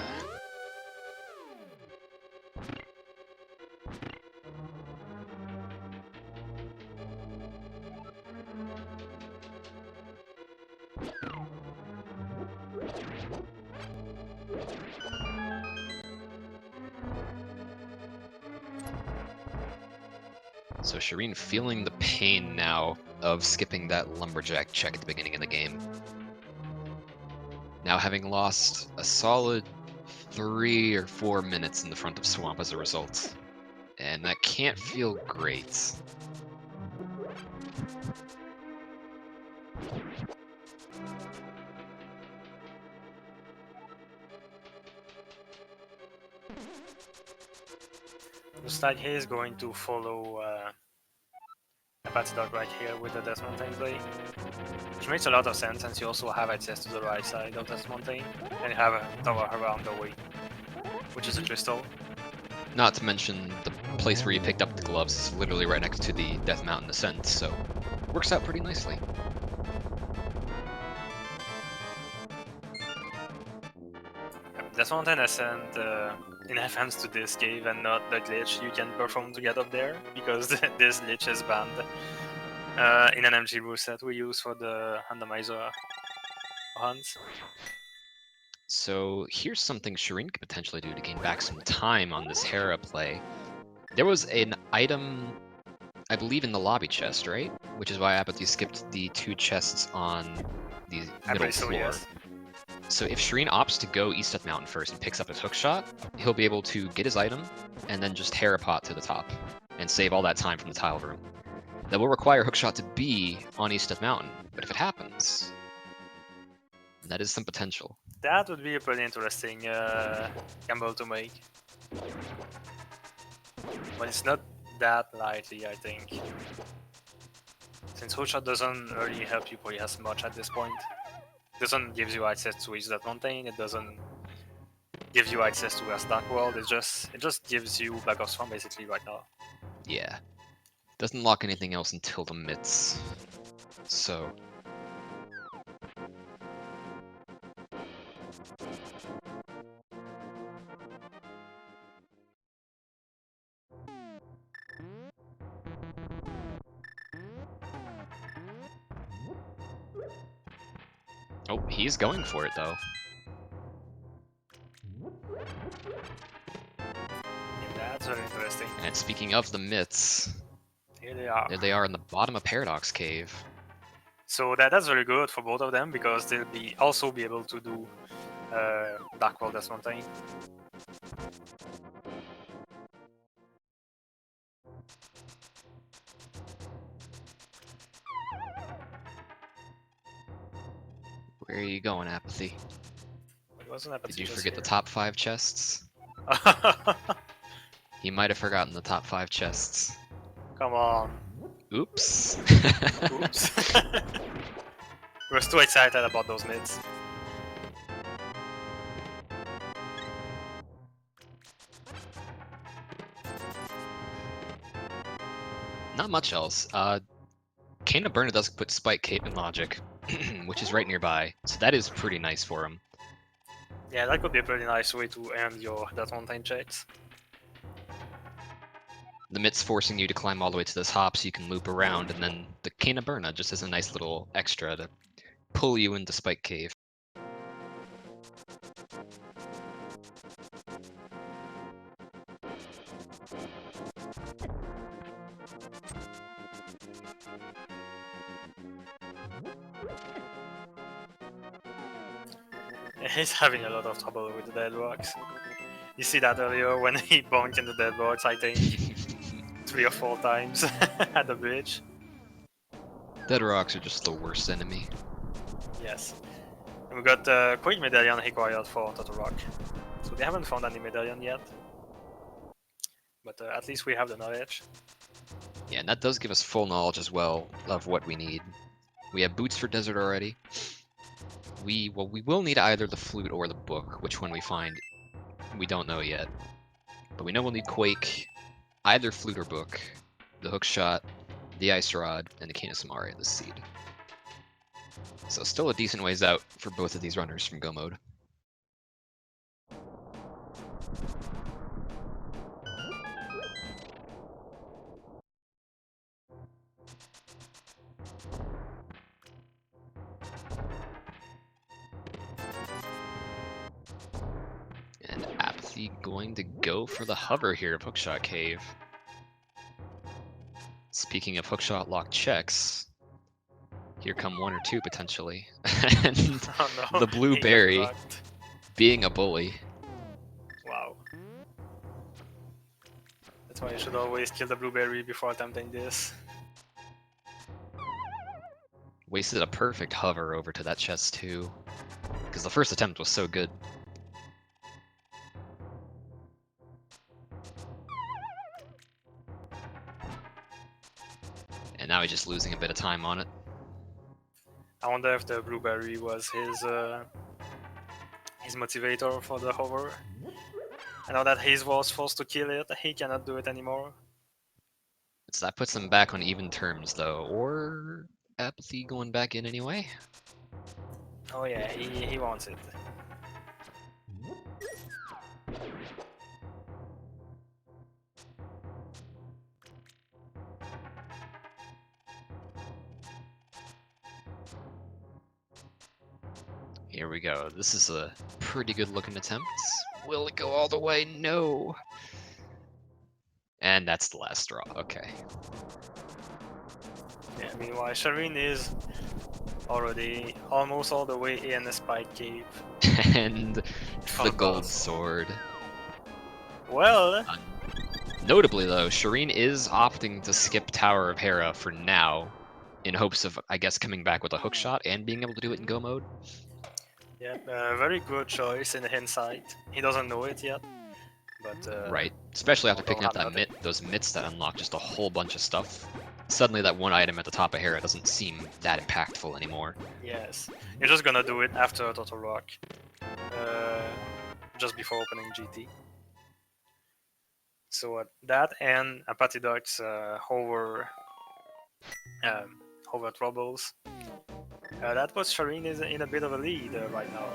So Shareen feeling the pain now of skipping that lumberjack check at the beginning of the game. Now having lost a solid 3 or 4 minutes in the front of swamp as a result. And that can't feel great. Looks like he is going to follow apathyduck right here with the Death Mountain play. Which makes a lot of sense since you also have access to the right side of Death Mountain and you have a tower around the way, which is a crystal. Not to mention the place where you picked up the gloves is literally right next to the Death Mountain ascent, so works out pretty nicely. Death Mountain ascent in offense to this cave and not the glitch you can perform to get up there, because this glitch is banned in an MG rule set we use for the randomizer hunts. So here's something Shareen could potentially do to gain back some time on this Hera play. There was an item, I believe, in the lobby chest, right? Which is why Apathy skipped the 2 chests on the middle So, floor. yes. So if Shareen opts to go east of Mountain first and picks up his hookshot, he'll be able to get his item and then just Hera pot to the top and save all that time from the tile room. That will require hookshot to be on east of Mountain, but if it happens, that is some potential. That would be a pretty interesting gamble to make. But it's not that likely, I think. Since hookshot doesn't really help you play as much at this point. It doesn't give you access to each that mountain, it doesn't give you access to a Stark World, it just gives you Black Ops 1 basically right now. Yeah. Doesn't lock anything else until the mitts. So Oh, he's going for it though. Yeah, that's very interesting. And speaking of the myths, Here they are. there they are in the bottom of Paradox Cave. So that's very good for both of them because they'll also be able to do Dark World as something. Where are you going, Apathy? It wasn't Did you just forget the here. top 5 chests? He might have forgotten the top 5 chests. Come on. Oops. Oops. We're too excited about those mids. Not much else. Kana Burner does put Spike Cape in Logic, which is right nearby, so that is pretty nice for him. Yeah, that could be a pretty nice way to end your Death Mountain checks. The Mit's forcing you to climb all the way to this hop so you can loop around, and then the Kana Burner just is a nice little extra to pull you into Spike Cave. He's having a lot of trouble with the dead rocks. You see that earlier when he bonked in the dead rocks, I think 3 or 4 times at the bridge. Dead rocks are just the worst enemy. Yes. And we got the quick medallion required for Total Rock. So they haven't found any medallion yet. But at least we have the knowledge. Yeah, and that does give us full knowledge as well of what we need. We have boots for desert already. We will need either the flute or the book. Which one we find, we don't know yet. But we know we'll need Quake, either flute or book, the hook shot, the ice rod, and the Kana Samari, the seed. So still a decent ways out for both of these runners from Go Mode. And Apathy going to go for the hover here of Hookshot Cave. Speaking of hookshot lock checks, here come 1 or 2 potentially. And Oh no, the he got blueberry blocked. being a bully. Wow. That's why you should always kill the blueberry before attempting this. Wasted a perfect hover over to that chest too, because the first attempt was so good. And now he's just losing a bit of time on it. I wonder if the blueberry was his motivator for the hover. I know that he was forced to kill it, he cannot do it anymore. So that puts him back on even terms though, or Apathy going back in anyway? Oh yeah, he wants it. Here we go. This is a pretty good looking attempt. Will it go all the way? No. And that's the last straw. Okay. Yeah, meanwhile, Shareen is already almost all the way in the Spike Cave. And the gold sword. Well, Notably though, Shareen is opting to skip Tower of Hera for now, in hopes of, I guess, coming back with a hook shot and being able to do it in Go Mode. yeah, very good choice in hindsight. He doesn't know it yet, but Right, especially after don't picking up have that those mitts that unlock just a whole bunch of stuff. Suddenly that one item at the top of Hera doesn't seem that impactful anymore. yes, you're just gonna do it after Total Rock, just before opening GT. So that and apathyduck's hover troubles. That puts Shareen is in a bit of a lead right now.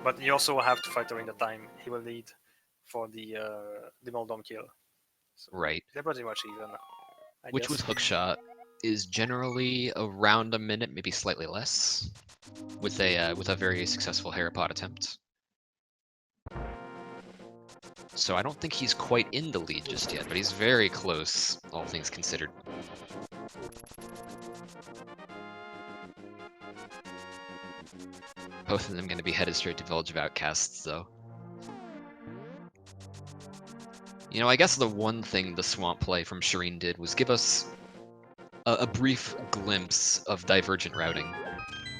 But you also have to factor in the time he will need for the Moldom kill. So Right. they're pretty much even, I Which guess. was hookshot. is generally around a minute, maybe slightly less, with a very successful Herapod attempt. So I don't think he's quite in the lead just yet, but he's very close, all things considered. Both of them going to be headed straight to Village of Outcasts, though. You know, I guess the one thing the swamp play from Shareen did was give us a brief glimpse of divergent routing,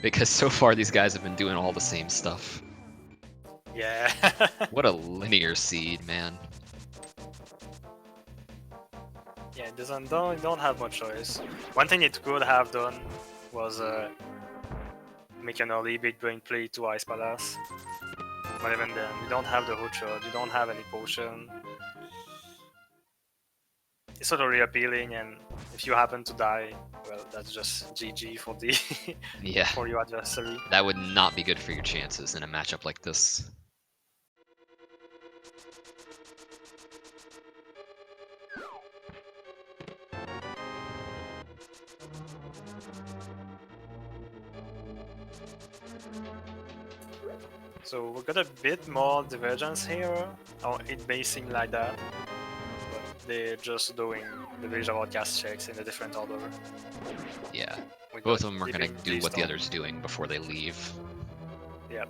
because so far these guys have been doing all the same stuff. Yeah. What a linear seed, man. Yeah, it don't have much choice. One thing it could have done was make an early big brain play to Ice Palace. But even then, you don't have the hook shot, you don't have any potion. It's sort of reappealing, and if you happen to die, well, that's just GG for the Yeah, for your adversary. that would not be good for your chances in a matchup like this. So we got a bit more divergence here, or it may seem like that, but they're just doing the visual cast checks in a different order. Yeah, We both got of them are going Dipping to do what the Keystone. other's doing before they leave. Yep.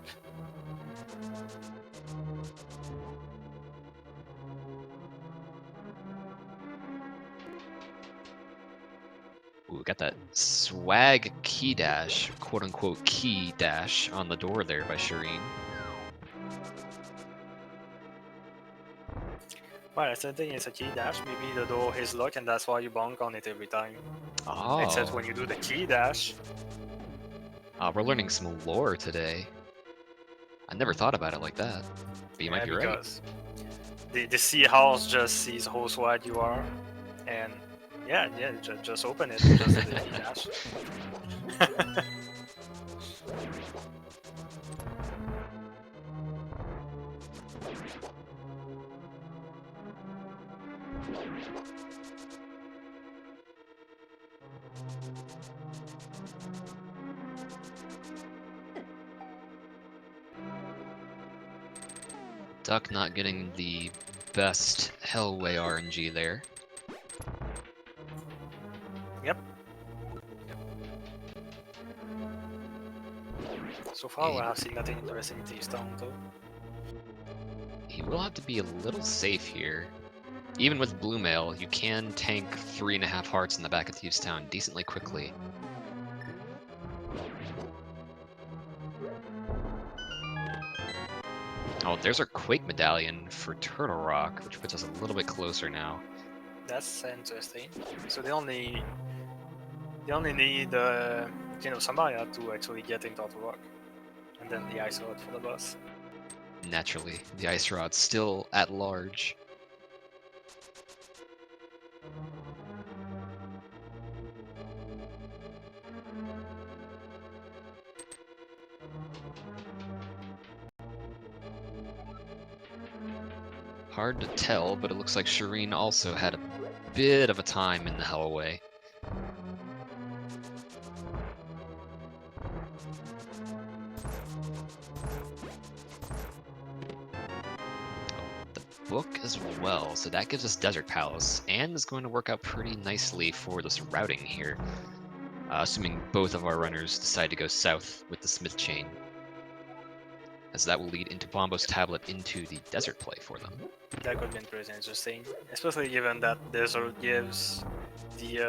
Ooh, we got that swag key dash, quote-unquote key dash, on the door there by Shareen. Well, I still think it's a key dash. Maybe the door is locked and that's why you bonk on it every time. Oh, Except when you do the key dash. we're learning some lore today. I never thought about it like that, but you might be right. Because the seahorse just sees how wide you are, and yeah, just open it, just do the key dash. Duck not getting the best Hellway RNG there. Yep. So far, we have seen nothing interesting in T-Stone, though. He will have to be a little safe here. Even with Blue Mail, you can tank 3.5 hearts in the back of Thieves Town decently quickly. Oh, there's our Quake Medallion for Turtle Rock, which puts us a little bit closer now. That's interesting. So they only need Samaria to actually get in Turtle Rock, and then the Ice Rod for the boss. Naturally, the Ice Rod's still at large. Hard to tell, but it looks like Shareen also had a bit of a time in the Hellway. Book as well, so that gives us Desert Palace, and is going to work out pretty nicely for this routing here, assuming both of our runners decide to go south with the Smith Chain, as that will lead into Bombo's Tablet into the desert play for them. That could be pretty interesting, especially given that Desert gives the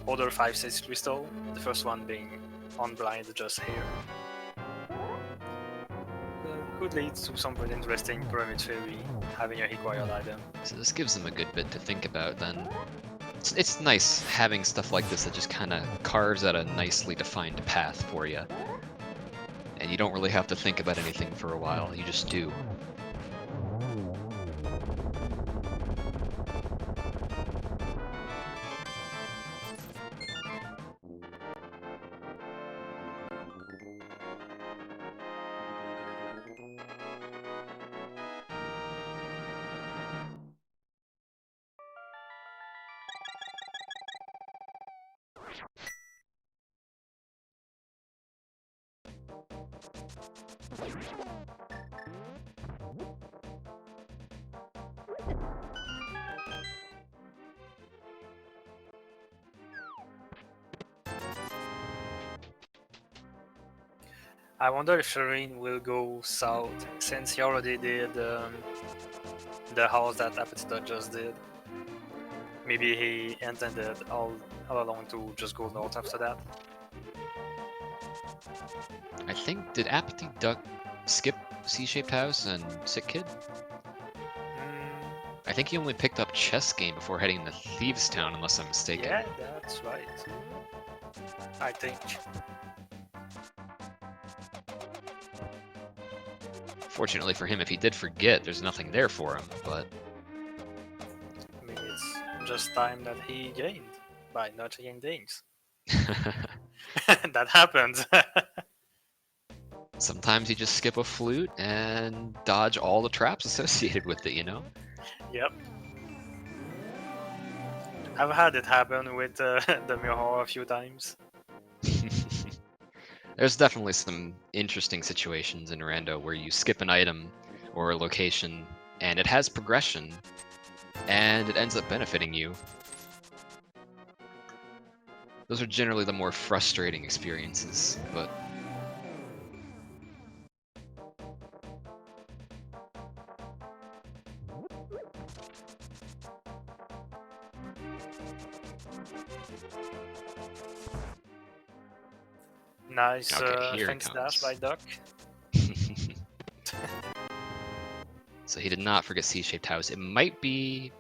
other 5-6 crystal, the first one being on blind just here. Could lead to some pretty interesting Pyramid Fairy having a required item. So this gives them a good bit to think about then. It's nice having stuff like this that just kind of carves out a nicely defined path for you. And you don't really have to think about anything for a while, you just do. I wonder if Shareen will go south, since he already did the house that apathyduck just did. Maybe he intended all along to just go north after that. I think, did apathyduck skip C-shaped house and sick kid? I think he only picked up chess game before heading to Thieves Town, unless I'm mistaken. Yeah, that's right. I think. Fortunately for him, if he did forget, there's nothing there for him, but... Maybe it's just time that he gained by not checking things. That happens. Sometimes you just skip a flute and dodge all the traps associated with it, you know? Yep. I've had it happen with the mirror a few times. There's definitely some interesting situations in Rando where you skip an item or a location, and it has progression, and it ends up benefiting you. Those are generally the more frustrating experiences, but... Nice Okay, here it fence dash comes. by Duck. So he did not forget C-shaped house. It might be...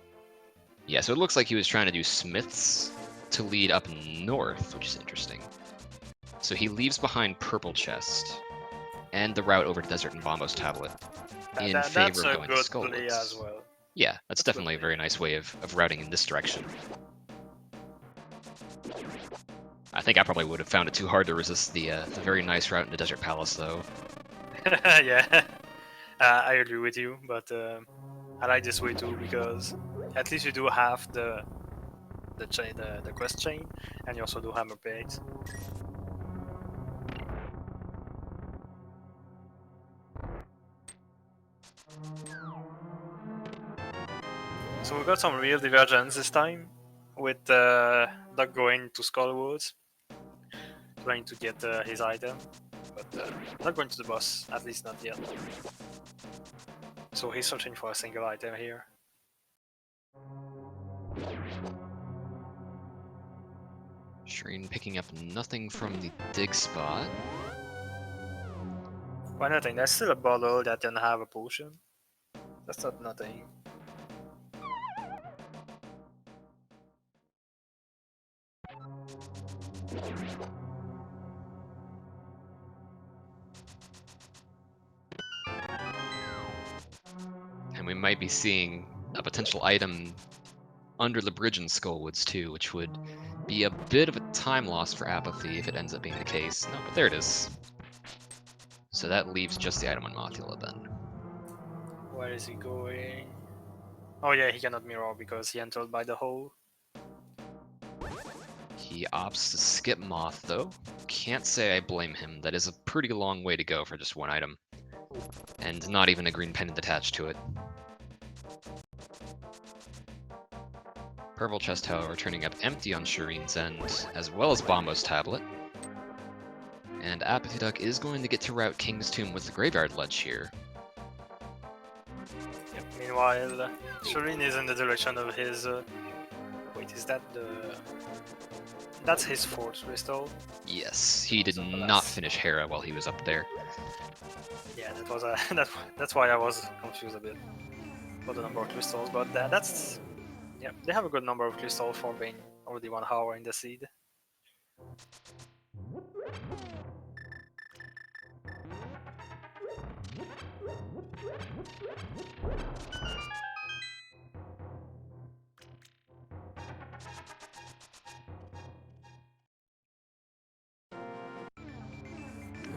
Yeah, so it looks like he was trying to do Smiths to lead up north, which is interesting. So he leaves behind Purple Chest and the route over to Desert and Bombo's Tablet in favor That's of a going to good play Skullwoods. as well. Yeah, that's definitely a very nice way of routing in this direction. I think I probably would have found it too hard to resist the very nice route into Desert Palace, though. Yeah, I agree with you, but I like this way too because at least you do have the quest chain, and you also do hammer pegs. So we got some real divergence this time, with Duck going to Skullwoods, trying to get his item, but not going to the boss, at least not yet. So he's searching for a single item here. Shareen picking up nothing from the dig spot. Why nothing? There's still a bottle that can have a potion. That's not nothing. And we might be seeing a potential item under the bridge in Skullwoods too, which would be a bit of a time loss for Apathy if it ends up being the case. No, but there it is. So that leaves just the item on Mothula then. Where is he going? Oh yeah, he cannot mirror because he entered by the hole. He opts to skip Moth though. Can't say I blame him. That is a pretty long way to go for just one item. And not even a green pendant attached to it. Purple chest, however, turning up empty on Shareen's end, as well as Bombo's tablet. And apathyduck is going to get to route King's Tomb with the Graveyard Ledge here. Yep. Meanwhile, Shareen is in the direction of his... Wait, is that the... That's his fourth crystal? Yes, he did not finish Hera while he was up there. Yeah, that was a... that's why I was confused a bit for the number of crystals, but that's... Yeah, they have a good number of crystals for being already 1 hour in the seed.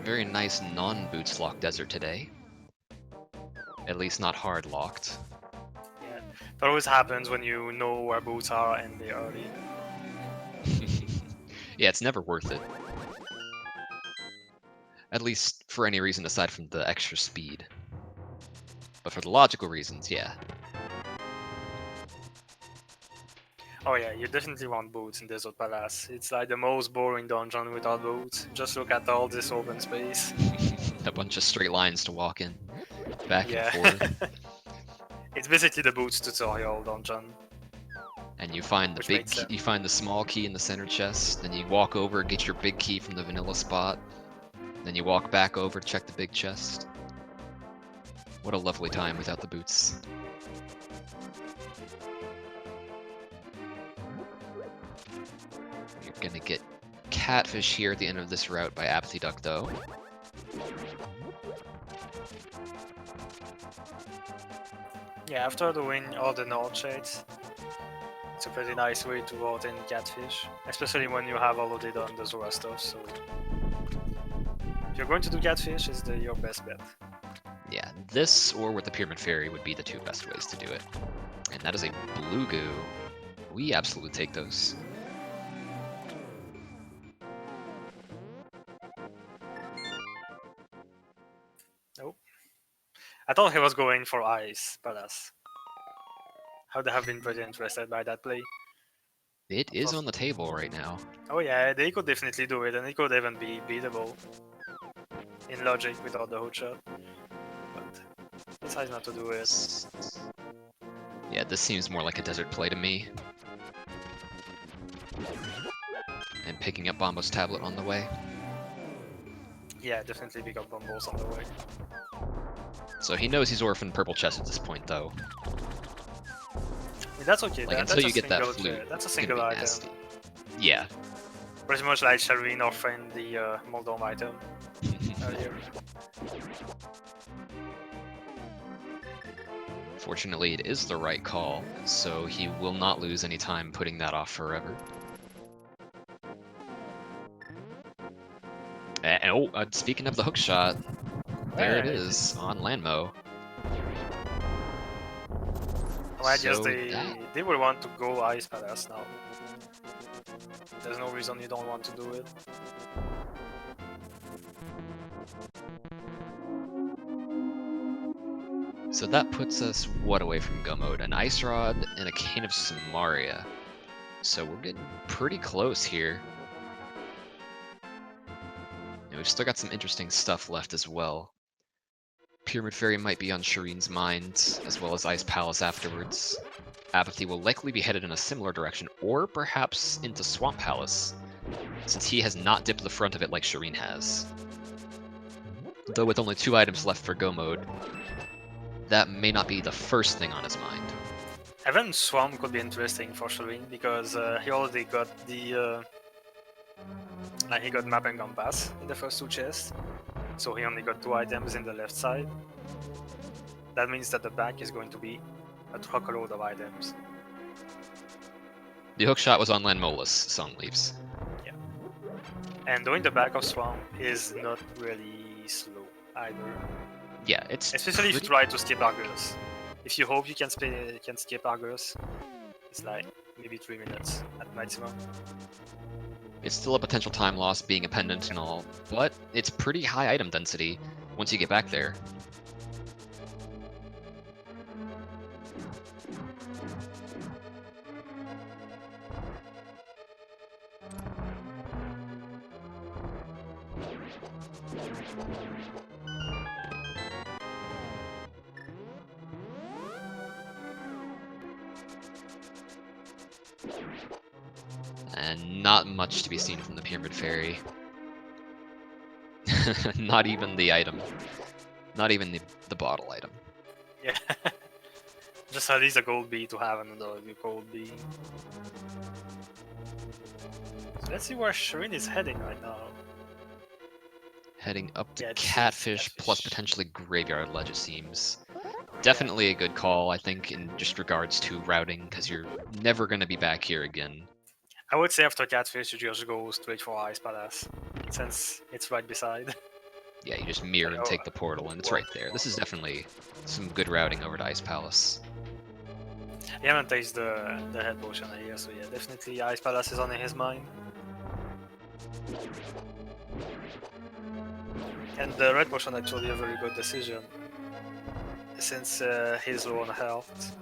Very nice non-boots locked desert today. At least not hard locked. Yeah, that always happens when you know where boots are and they are early. Yeah, it's never worth it. At least for any reason aside from the extra speed. But for the logical reasons, yeah. Oh yeah, you definitely want boots in Desert Palace. It's like the most boring dungeon without boots. Just look at all this open space. A bunch of straight lines to walk in, back Yeah. and forth. It's basically the boots tutorial dungeon. And you find the Which big, makes sense. you find the small key in the center chest. Then you walk over, get your big key from the vanilla spot. Then you walk back over to check the big chest. What a lovely time without the boots. You're gonna get catfish here at the end of this route by apathyduck, though. Yeah, after doing all the node shades, it's a pretty nice way to vote in catfish, especially when you have already done the Zora stuff. So if you're going to do catfish, is your best bet. Yeah, this or with the Pyramid Fairy would be the two best ways to do it. And that is a blue goo. We absolutely take those. Nope. I thought he was going for ice, but I would have been pretty interested by that play. It is on the table right now. Oh yeah, they could definitely do it, and it could even be beatable in logic without the hookshot. But decides not to do it. Yeah, this seems more like a desert play to me. And picking up Bombo's tablet on the way. Yeah, definitely pick up Bombos on the way. So he knows he's orphaned purple chest at this point, though. I mean, that's okay. Like, That's until a you get that single flute, that's a it's gonna single be item. nasty. Yeah. Pretty much like Shareen orphaned the Moldom item earlier. Fortunately, it is the right call, so he will not lose any time putting that off forever. And, speaking of the hook shot, there it is on Landmo. Well, I guess So they will want to go Ice Palace now. There's no reason you don't want to do it. So that puts us what away from Go Mode? An Ice Rod and a Cane of Samaria. So we're getting pretty close here. And we've still got some interesting stuff left as well. Pyramid Fairy might be on Shareen's mind, as well as Ice Palace afterwards. Apathy will likely be headed in a similar direction, or perhaps into Swamp Palace, since he has not dipped the front of it like Shareen has. Though with only 2 items left for Go Mode, that may not be the first thing on his mind. Even Swamp could be interesting for Shareen because he already got the he got map and compass in the first 2 chests, so he only got 2 items in the left side. That means that the back is going to be a truckload of items. The hookshot was on Landmolus, Sun Leaves. Yeah, and doing the back of Swamp is not really slow either. Yeah, it's especially if you try to skip Argus. If you hope you can skip Argus, it's like maybe 3 minutes at maximum. It's still a potential time loss being a pendant and all, but it's pretty high item density once you get back there. And not much to be seen from the Pyramid Fairy. Not even the item. Not even the bottle item. Yeah. Just at least a gold bee to have another gold bee. So let's see where Shareen is heading right now. Heading up to Yeah, Catfish plus potentially Graveyard Ledge, it seems. Definitely a good call, I think, in just regards to routing, because you're never going to be back here again. I would say after Catfish, you just go straight for Ice Palace, since it's right beside. Yeah, you just mirror and take the portal, and it's right there. This is definitely some good routing over to Ice Palace. He haven't tasted the head potion here, so yeah, definitely Ice Palace is on his mind. And the red potion actually a very good decision, since he's low on health.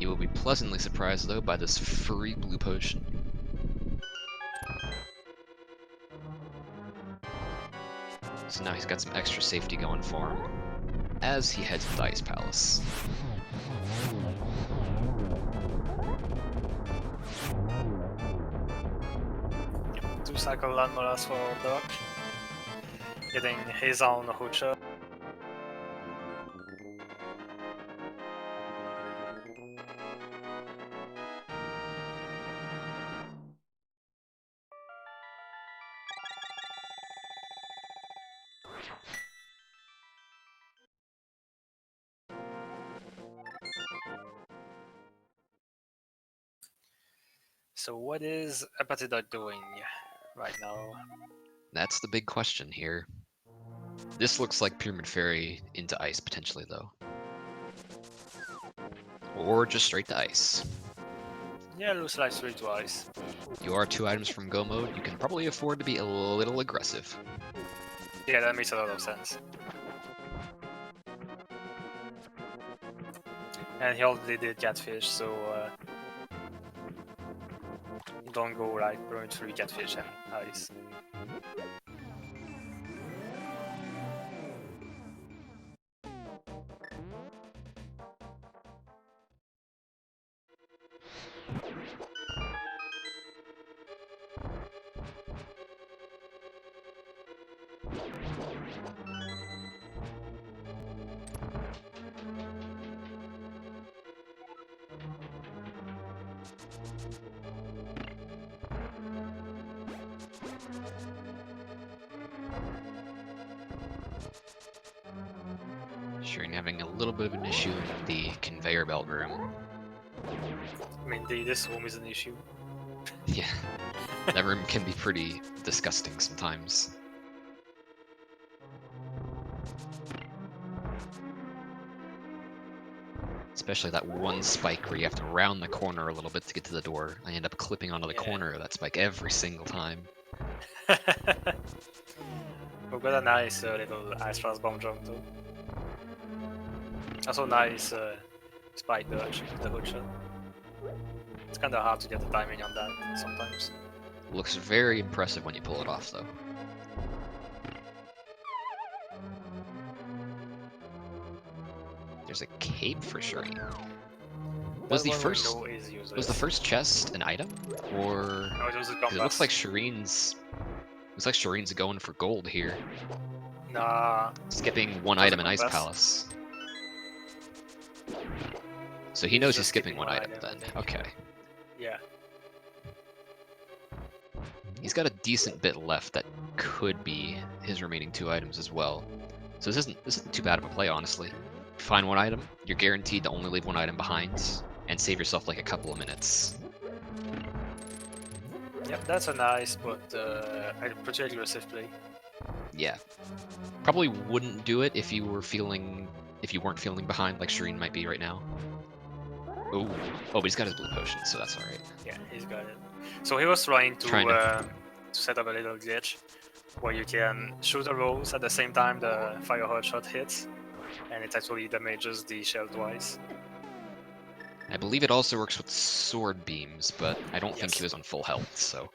You will be pleasantly surprised, though, by this free blue potion. So now he's got some extra safety going for him as he heads to the Ice Palace. Two-cycle land molas for Duck. Getting his own hoochah. So what is apathyduck doing right now? That's the big question here. This looks like Pyramid Fairy into ice, potentially, though. Or just straight to ice. Yeah, looks like straight to ice. You are 2 items from go mode. You can probably afford to be a little aggressive. Yeah, that makes a lot of sense. And he already did catfish, so don't go like burn through catfish and ice. Shareen having a little bit of an issue in the conveyor belt room. I mean, this room is an issue. Yeah, that room can be pretty disgusting sometimes. Especially that one spike where you have to round the corner a little bit to get to the door. I end up clipping onto the corner of that spike every single time. We've got a nice little ice fast bomb jump too. Also nice spike dodge with the hook shot. It's kind of hard to get the timing on that sometimes. Looks very impressive when you pull it off, though. There's a cape for Shareen. Was the first chest an item, or no, it was a it compass. looks like Shareen's going for gold here. Nah. Skipping one item in Ice Palace. So he knows he's skipping one item then. Okay. Yeah. He's got a decent bit left that could be his remaining 2 items as well. So this isn't too bad of a play, honestly. Find 1 item, you're guaranteed to only leave 1 item behind, and save yourself like a couple of minutes. Yep, that's a nice but pretty aggressive play. Yeah. Probably wouldn't do it if you weren't feeling behind like Shareen might be right now. Ooh. Oh, but he's got his blue potion, so that's alright. Yeah, he's got it. So he was trying to set up a little glitch where you can shoot a rose at the same time the fire hot shot hits, and it actually damages the shell twice. I believe it also works with sword beams, but I don't think he was on full health, so...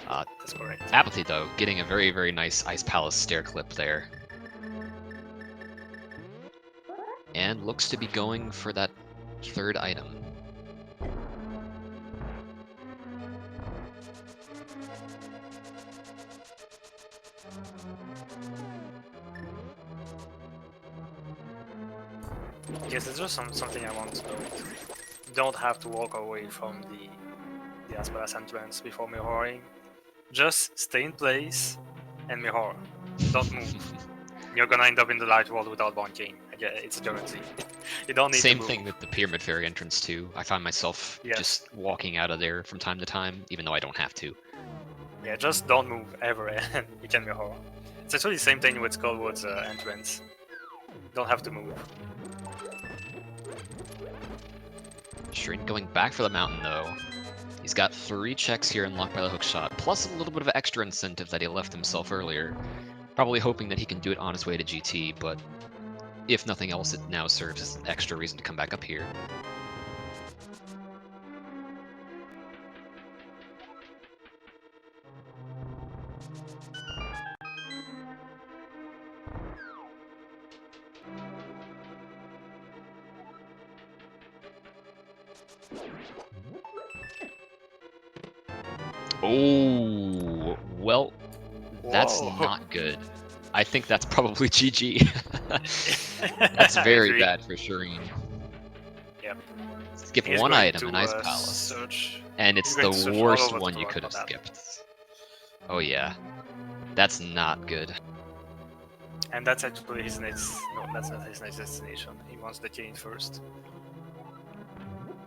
That's correct. Apathy, though, getting a very, very nice Ice Palace stair clip there. And looks to be going for that 3rd item. Yes, it's just something I want to know. You don't have to walk away from the Ice Palace entrance before mirroring. Just stay in place and mirror. Don't move. You're gonna end up in the light world without bonking. Yeah, it's a guarantee. You don't need Same to move. thing with the Pyramid Fairy entrance too. I find myself just walking out of there from time to time, even though I don't have to. Yeah, just don't move ever and you can mirror. It's actually the same thing with Skullwood's entrance. You don't have to move. Shareen going back for the mountain though. He's got 3 checks here unlocked by the hookshot, plus a little bit of extra incentive that he left himself earlier. Probably hoping that he can do it on his way to GT, but if nothing else, it now serves as an extra reason to come back up here. Oh, well, that's Whoa. not good. I think that's probably GG. That's very bad for Shareen. Yep. Skip He's one going item to in Ice Palace, search. and He's it's going the to search all worst over one the you rock could for have that. skipped. Oh yeah, that's not good. And that's actually his next. No, that's not his next destination. He wants the cane first.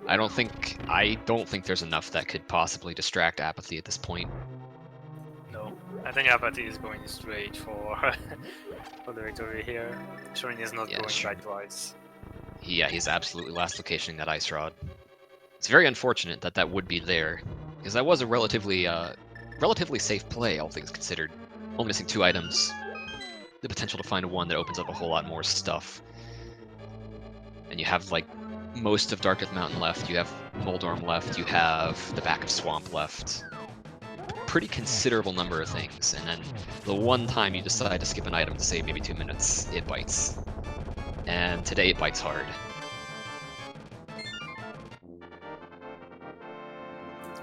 I don't think there's enough that could possibly distract Apathy at this point. No, I think Apathy is going straight for for the victory here. Shareen is not Yeah, going back twice. Yeah, he's absolutely last locationing that Ice Rod. It's very unfortunate that that would be there, because that was a relatively safe play, all things considered. Only missing 2 items. The potential to find one that opens up a whole lot more stuff. And you have, like, most of Dark Death Mountain left, you have Moldorm left, you have the back of Swamp left. Pretty considerable number of things, and then the one time you decide to skip an item to save maybe 2 minutes, it bites. And today it bites hard.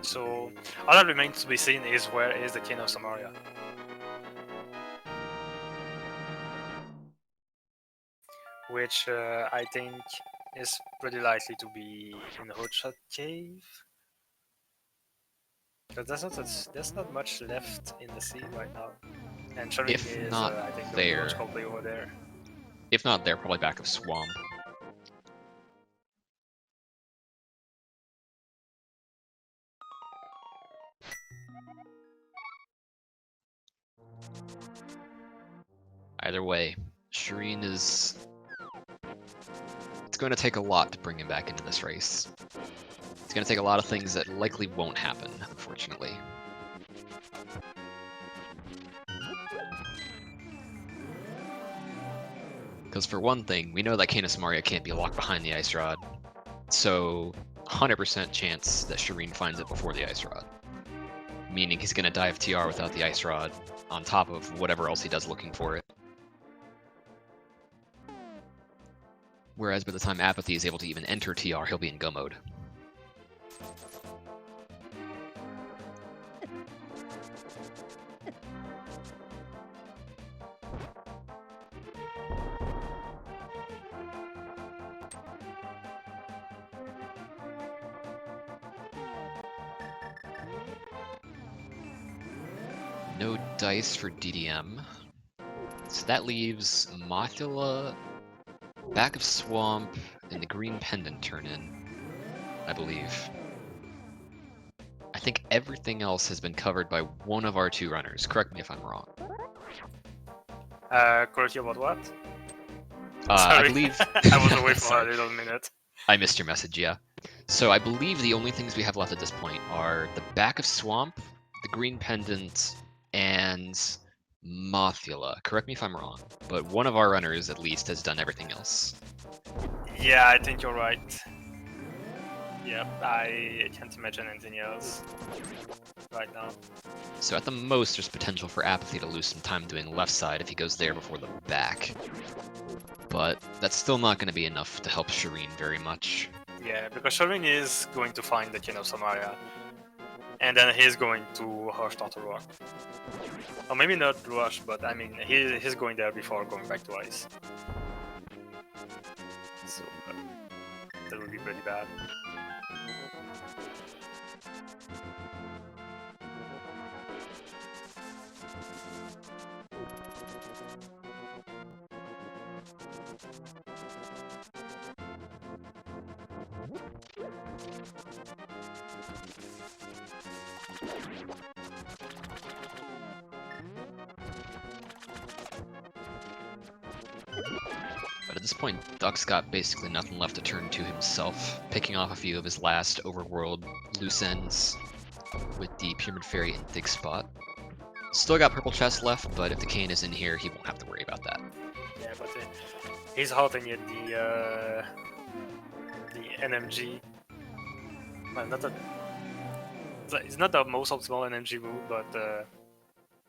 So all that remains to be seen is where is the King of Samaria. Which I think is pretty likely to be in the Hotshot Cave. Because there's not much left in the sea right now. And Shareen If is, not I think, there. most probably over there. If not there, probably back of Swamp. Either way, Shareen is... It's going to take a lot to bring him back into this race. It's going to take a lot of things that likely won't happen, unfortunately. Because for one thing, we know that Canis Maria can't be locked behind the Ice Rod, so 100% chance that Shareen finds it before the Ice Rod. Meaning he's going to die of TR without the Ice Rod, on top of whatever else he does looking for it. Whereas by the time Apathy is able to even enter TR, he'll be in go mode. No dice for DDM. So that leaves Mothula, back of Swamp, and the Green Pendant turn in, I believe. I think everything else has been covered by one of our 2 runners. Correct me if I'm wrong. Correct you about what? I Sorry. believe... I was away for Sorry. a little minute. I missed your message, yeah. So I believe the only things we have left at this point are the back of Swamp, the Green Pendant, and Mothula. Correct me if I'm wrong, but one of our runners, at least, has done everything else. Yeah, I think you're right. Yep, I can't imagine anything else right now. So at the most, there's potential for Apathy to lose some time doing left side if he goes there before the back. But that's still not going to be enough to help Shareen very much. Yeah, because Shareen is going to find the King of Samaria. And then he's going to Rush Turtle Rock. Or maybe not Rush, but I mean, he's going there before going back to Ice. So, that would be pretty bad. But at this point, Duck's got basically nothing left to turn to himself, picking off a few of his last overworld loose ends with the Pyramid Fairy and Dig Spot. Still got Purple Chest left, but if the cane is in here, he won't have to worry about that. Yeah, but he's halting at the NMG. Well, it's not the most optimal NMG route, but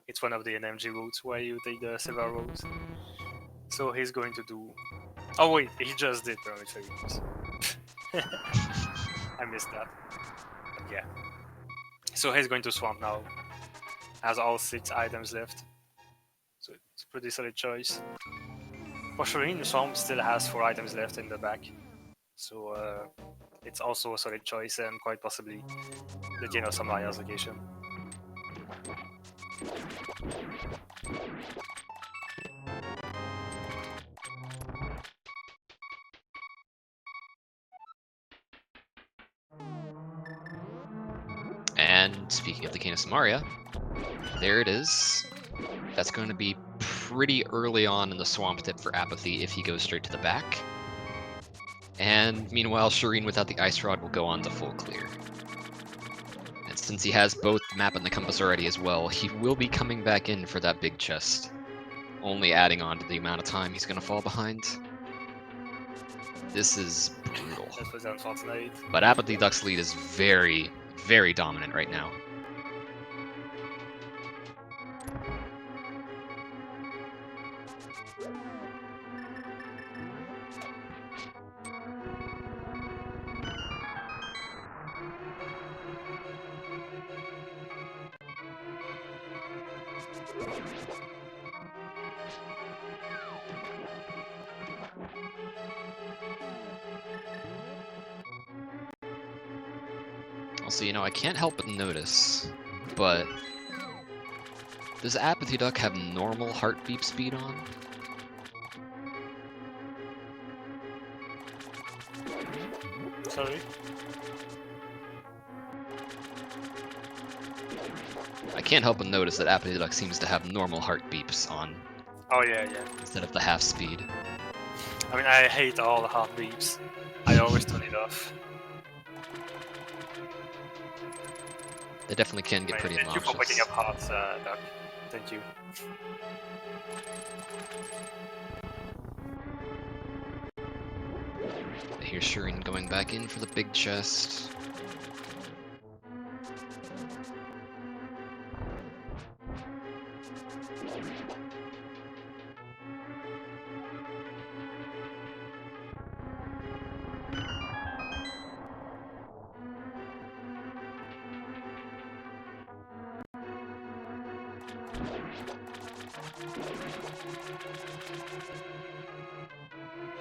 it's one of the NMG routes where you take the silver roads. So he's going to do... Oh wait, he just did Pyramid Fairy. I missed that. But yeah. So he's going to Swamp now. Has all 6 items left. So it's a pretty solid choice. For Shareen, Swamp still has 4 items left in the back. So it's also a solid choice and quite possibly the Jane of Samaria's location. And speaking of the Cane of Samaria, there it is. That's going to be pretty early on in the swamp tip for Apathy if he goes straight to the back. And meanwhile, Shareen without the Ice Rod will go on to full clear. And since he has both the map and the compass already as well, he will be coming back in for that big chest, only adding on to the amount of time he's going to fall behind. This is brutal. That was unfortunate. But apathyduck's lead is very, very dominant right now. Also, you know, I can't help but notice, but does apathyduck have normal heartbeat speed on? Sorry? I can't help but notice that apathyduck seems to have normal heart beeps on Oh yeah. instead of the half speed. I mean, I hate all the heart beeps. I always turn it off. They definitely can get pretty Thank you for picking obnoxious. up hearts, Duck. Thank you. Here's Shareen going back in for the big chest.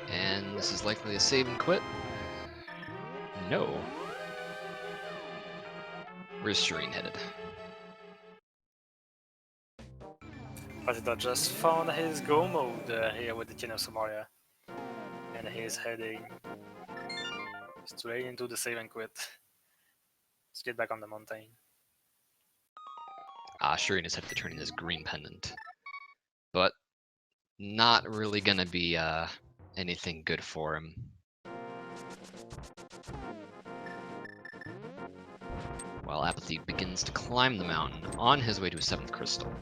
And this is likely a save and quit. No. Where's Shareen headed? Apathyduck just found his go mode here with the Jane of Samaria. And he's heading straight into the save and quit. Let's get back on the mountain. Shareen is headed to turn in his green pendant. But not really gonna be anything good for him. While Apathy begins to climb the mountain on his way to his 7th crystal.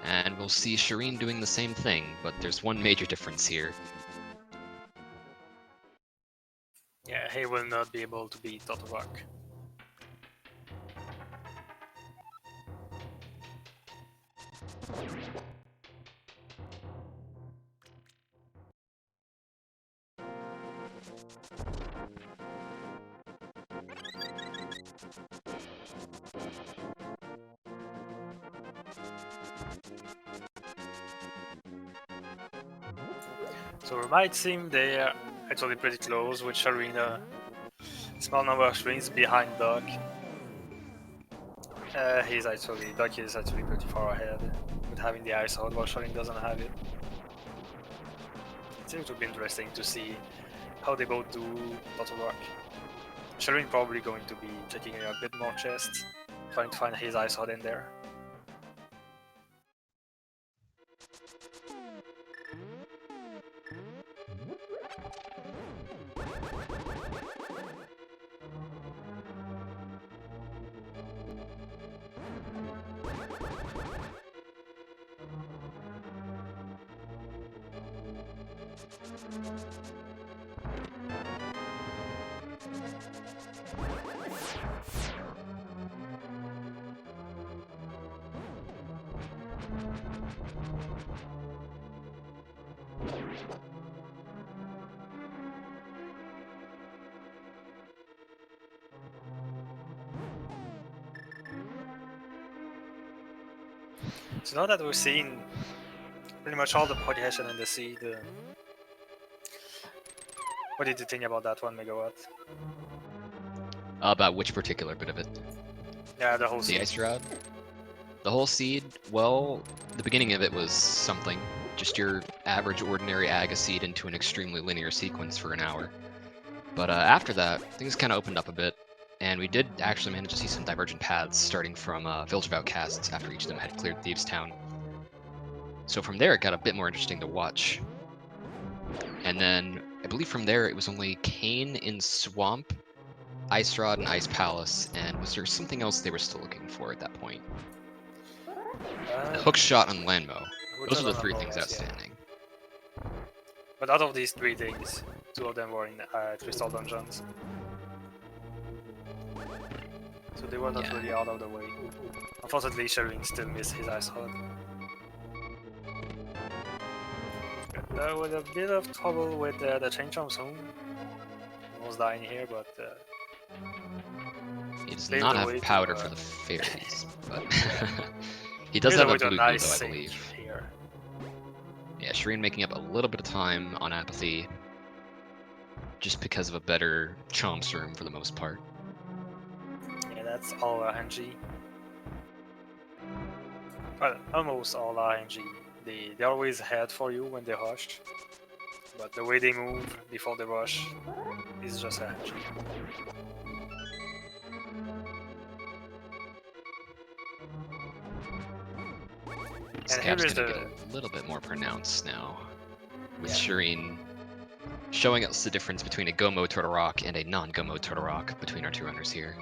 And we'll see Shareen doing the same thing, but there's one major difference here. Yeah, he will not be able to beat Rock. So it might seem they're actually pretty close with Shareen, small number of screens behind Duck. Duck is actually pretty far ahead with having the ice out while Shareen doesn't have it. It seems to be interesting to see how they both do Rock. Shareen probably going to be checking a bit more chests, trying to find his ice out in there. So now that we've seen pretty much all the progression in the seed, what did you think about that 1 megawatt? About which particular bit of it? Yeah, the whole The seed. ice rod? The whole seed, well, the beginning of it was something. Just your average ordinary aga seed into an extremely linear sequence for an hour. But after that, things kind of opened up a bit, and we did actually manage to see some divergent paths starting from Village of Outcasts after each of them had cleared Thieves' Town. So from there, it got a bit more interesting to watch. And then, I believe from there, it was only Cane in Swamp, Ice Rod, and Ice Palace, and was there something else they were still looking for at that point? Hook Shot and Landmo. Those are the three things outstanding. Yeah. But out of these 3 things, 2 of them were in Crystal Dungeons. So they were not really out of the way. Unfortunately, Shareen still missed his ice rod. There was a bit of trouble with the change from Zoom. Almost dying here, but he does not have powder for the fairies, but he does have have a blue glue, nice though, I believe. Here. Yeah, Shareen making up a little bit of time on Apathy, just because of a better Chomps room for the most part. Yeah, that's all RNG. Well, almost all RNG. They always head for you when they rush, but the way they move before they rush is just RNG. This gap's gonna get a little bit more pronounced now, with Shareen showing us the difference between a go mode Turtle Rock and a non-go mode Turtle Rock between our 2 runners here.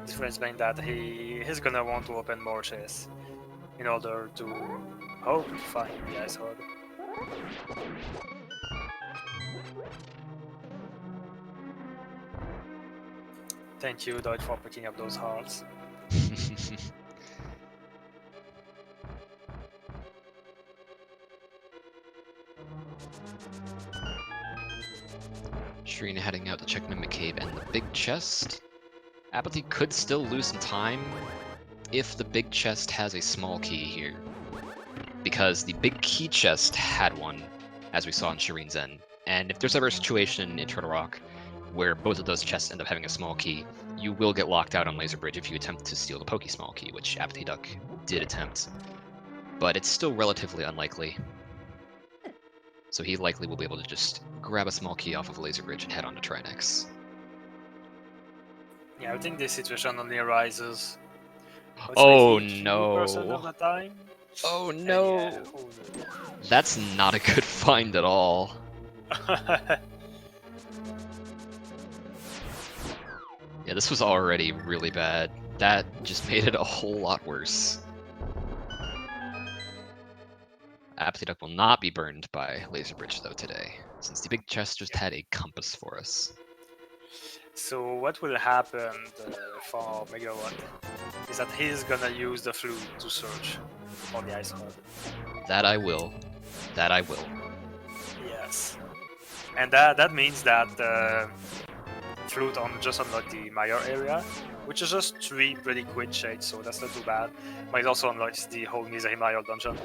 Difference being that he's gonna want to open more chests in order to hope to find the ice rod. Thank you, Dodge, for picking up those hearts. Shareen heading out to check Mimic Cave and the big chest. Apathy could still lose some time if the big chest has a small key here, because the big key chest had one, as we saw in Shareen's end. And if there's ever a situation in Turtle Rock where both of those chests end up having a small key, you will get locked out on Laser Bridge if you attempt to steal the Poke Small Key, which apathyduck did attempt. But it's still relatively unlikely. So he likely will be able to just grab a small key off of Laser Bridge and head on to Trinex. Yeah, I think this situation only arises. Oh no! Of the time. Oh no! That's not a good find at all. Yeah, this was already really bad. That just made it a whole lot worse. Apathyduck will not be burned by Laser Bridge though today, since the big chest just had a compass for us. So what will happen for Megawatt is that he's gonna use the flute to search for the ice rod. That I will. That I will. Yes. And that means that flute just unlocked the Mayor area, which is just 3 pretty quick shades, so that's not too bad. But it also unlocks the whole Misery Mayor dungeon.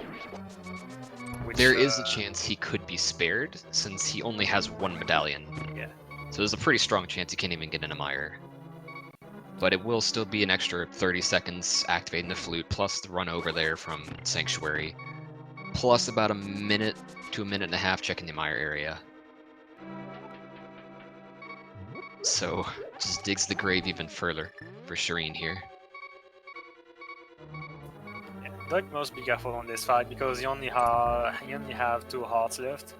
Which, there is a chance he could be spared, since he only has 1 medallion. Yeah. So there's a pretty strong chance he can't even get in a mire. But it will still be an extra 30 seconds activating the flute, plus the run over there from Sanctuary, plus about a minute to a minute and a half checking the mire area. So, just digs the grave even further for Shareen here. Yeah, Doug must be careful on this fight because he only have 2 hearts left,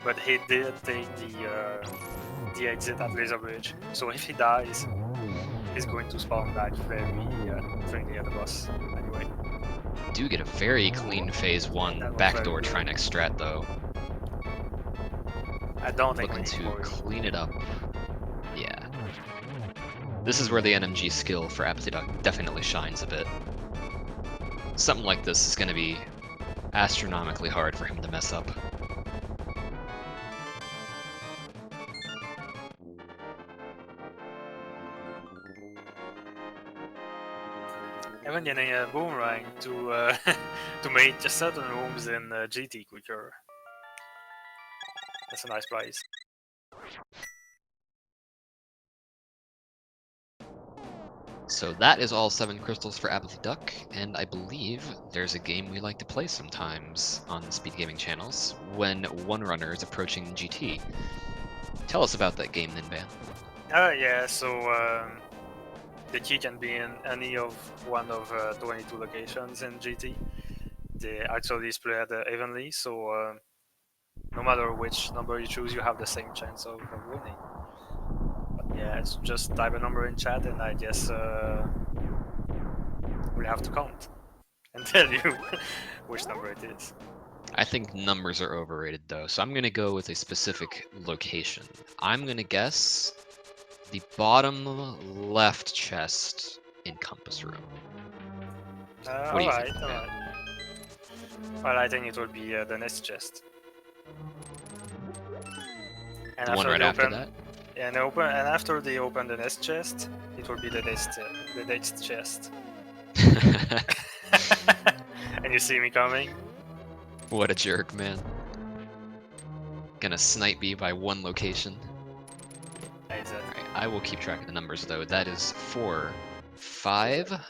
but he did take the exit at Laser Bridge. So if he dies, he's going to spawn back very friendly at the boss. Anyway, Do get a very clean phase 1 backdoor Trinex strat though. I don't think looking to clean it up. Yeah. This is where the NMG skill for apathyduck definitely shines a bit. Something like this is going to be astronomically hard for him to mess up. Even getting a boomerang to to make just certain rooms in GT quicker. That's a nice prize. So that is all 7 crystals for apathyduck, and I believe there's a game we like to play sometimes on the SpeedGaming channels when one runner is approaching GT. Tell us about that game then, Ban. Yeah, so the key can be in any of one of 22 locations in GT. They actually split evenly, so no matter which number you choose, you have the same chance of winning. But yeah, it's just type a number in chat, and I guess we'll have to count and tell you which number it is. I think numbers are overrated though, so I'm gonna go with a specific location. I'm gonna guess the bottom left chest in Compass Room. What do you think, man? Alright. Well, I think it will be the next chest. And The one right after that? Yeah, and after they open the next chest, it will be the next chest. And you see me coming? What a jerk, man. Gonna snipe me by one location. Exactly. Alright, I will keep track of the numbers though. That is 4, 5,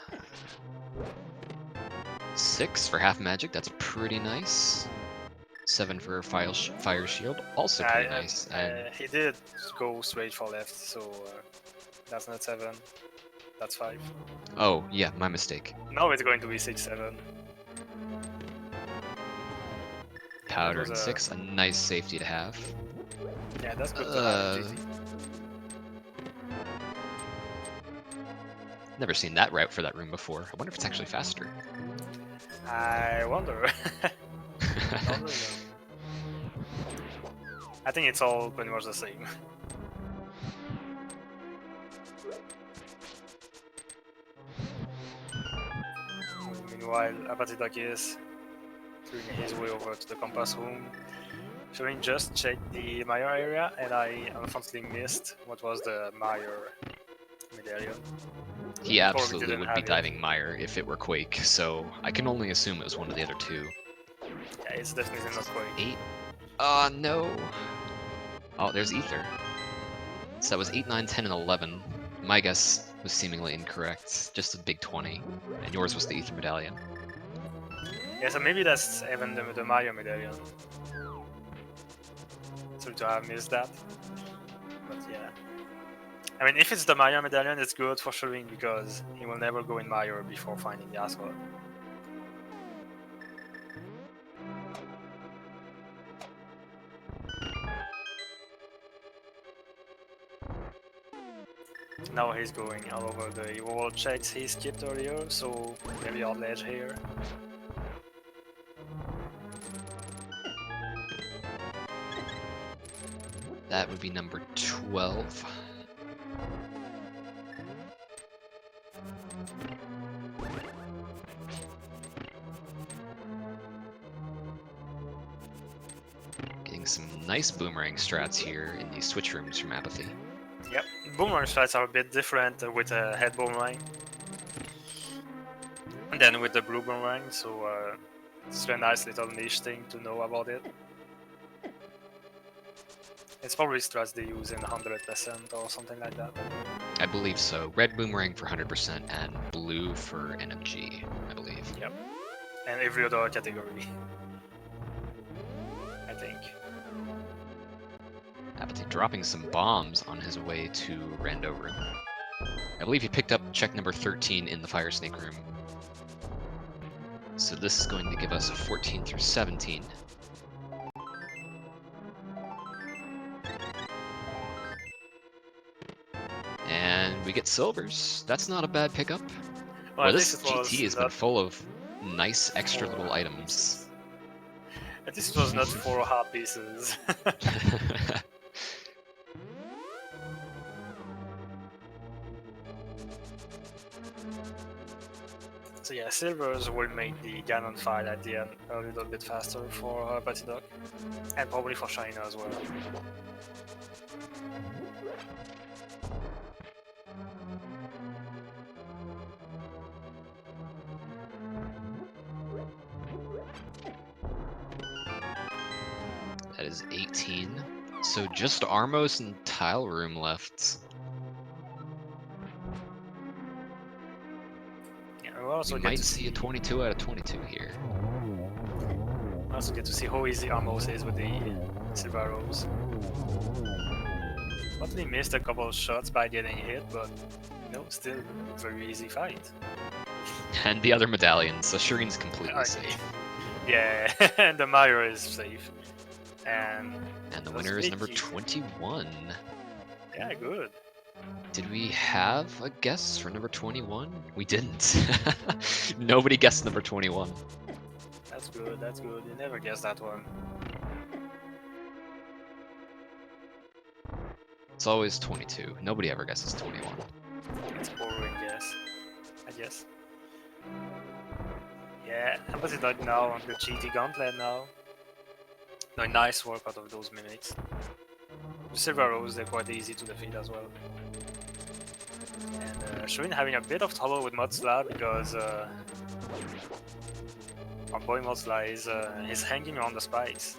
6 for half magic. That's pretty nice. 7 for fire shield. Also pretty nice. And He did go straight for left, so that's not 7. That's 5. oh, yeah, my mistake. Now it's going to be 6, 7. Powder and 6, a nice safety to have. Yeah, that's good to have in GT. Never seen that route for that room before. I wonder if it's actually faster. I wonder. I think it's all pretty much the same. Meanwhile, apathyduck is doing his way over to the compass room. Shareen just checked the Meyer area, and I unfortunately missed what was the Meyer medallion. He absolutely would be diving Meyer if it were Quake, so I can only assume it was one of the other two. Yeah, it's definitely not Quake. 8? No. Oh, there's Ether. So that was 8, 9, 10, and 11. My guess was seemingly incorrect. Just a big 20. And yours was the Ether medallion. Yeah, so maybe that's even the Meyer medallion. So to have missed that. But yeah. I mean, if it's the Meyer medallion, it's good for Shareen because he will never go in Meyer before finding the asphalt. Now he's going all over the wall checks he skipped earlier, so maybe on ledge here. That would be number 12. Getting some nice boomerang strats here in these switch rooms from Apathy. Yep, boomerang strats are a bit different with a head boomerang than with the blue boomerang, so it's a nice little niche thing to know about it. It's probably strats they use in 100% or something like that. I believe so. Red boomerang for 100% and blue for NMG, I believe. Yep, and every other category, I think. Apathy dropping some bombs on his way to Rando room. I believe he picked up check number 13 in the Fire Snake room. So this is going to give us 14 through 17. And we get silvers. That's not a bad pickup. Well, this GT has been full of nice extra little items. At least it was not 4 hard pieces. So yeah, silvers will make the Ganon fight at the end a little bit faster for apathyduck, and probably for Shareen as well. That is 18. So just Armos and Tile Room left. Yeah, we also We get might to see a 22 out of 22 here. We also get to see how easy Amos is with the silver arrows. Probably missed a couple of shots by getting hit, but still very easy fight. And the other medallion, so Shireen's completely safe. Yeah, and the Mario is safe. And the winner is number 21. Yeah, good. Did we have a guess for number 21? We didn't. Nobody guessed number 21. That's good, that's good. You never guessed that one. It's always 22. Nobody ever guesses 21. It's a boring guess, I guess. Yeah, apathyduck now on the GT Gauntlet now. No, nice work out of those mimics. The silver arrows, they're quite easy to defeat as well. And Shareen having a bit of trouble with Modsla because our boy Modsla is hanging on the spikes,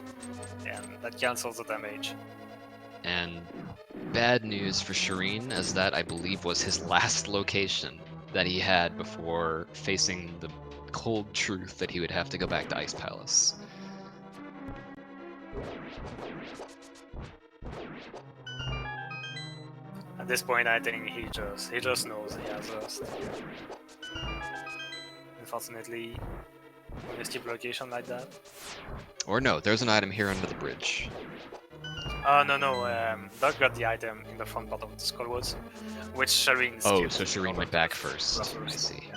and that cancels the damage. And bad news for Shareen, as that I believe was his last location that he had before facing the cold truth that he would have to go back to Ice Palace. At this point, I think he just knows he has lost. Unfortunately, on a steep location like that. Or no, there's an item here under the bridge. Oh no, Duck got the item in the front part of the Skullwoods, which Shareen skipped. Oh, so Shareen went back first. I see.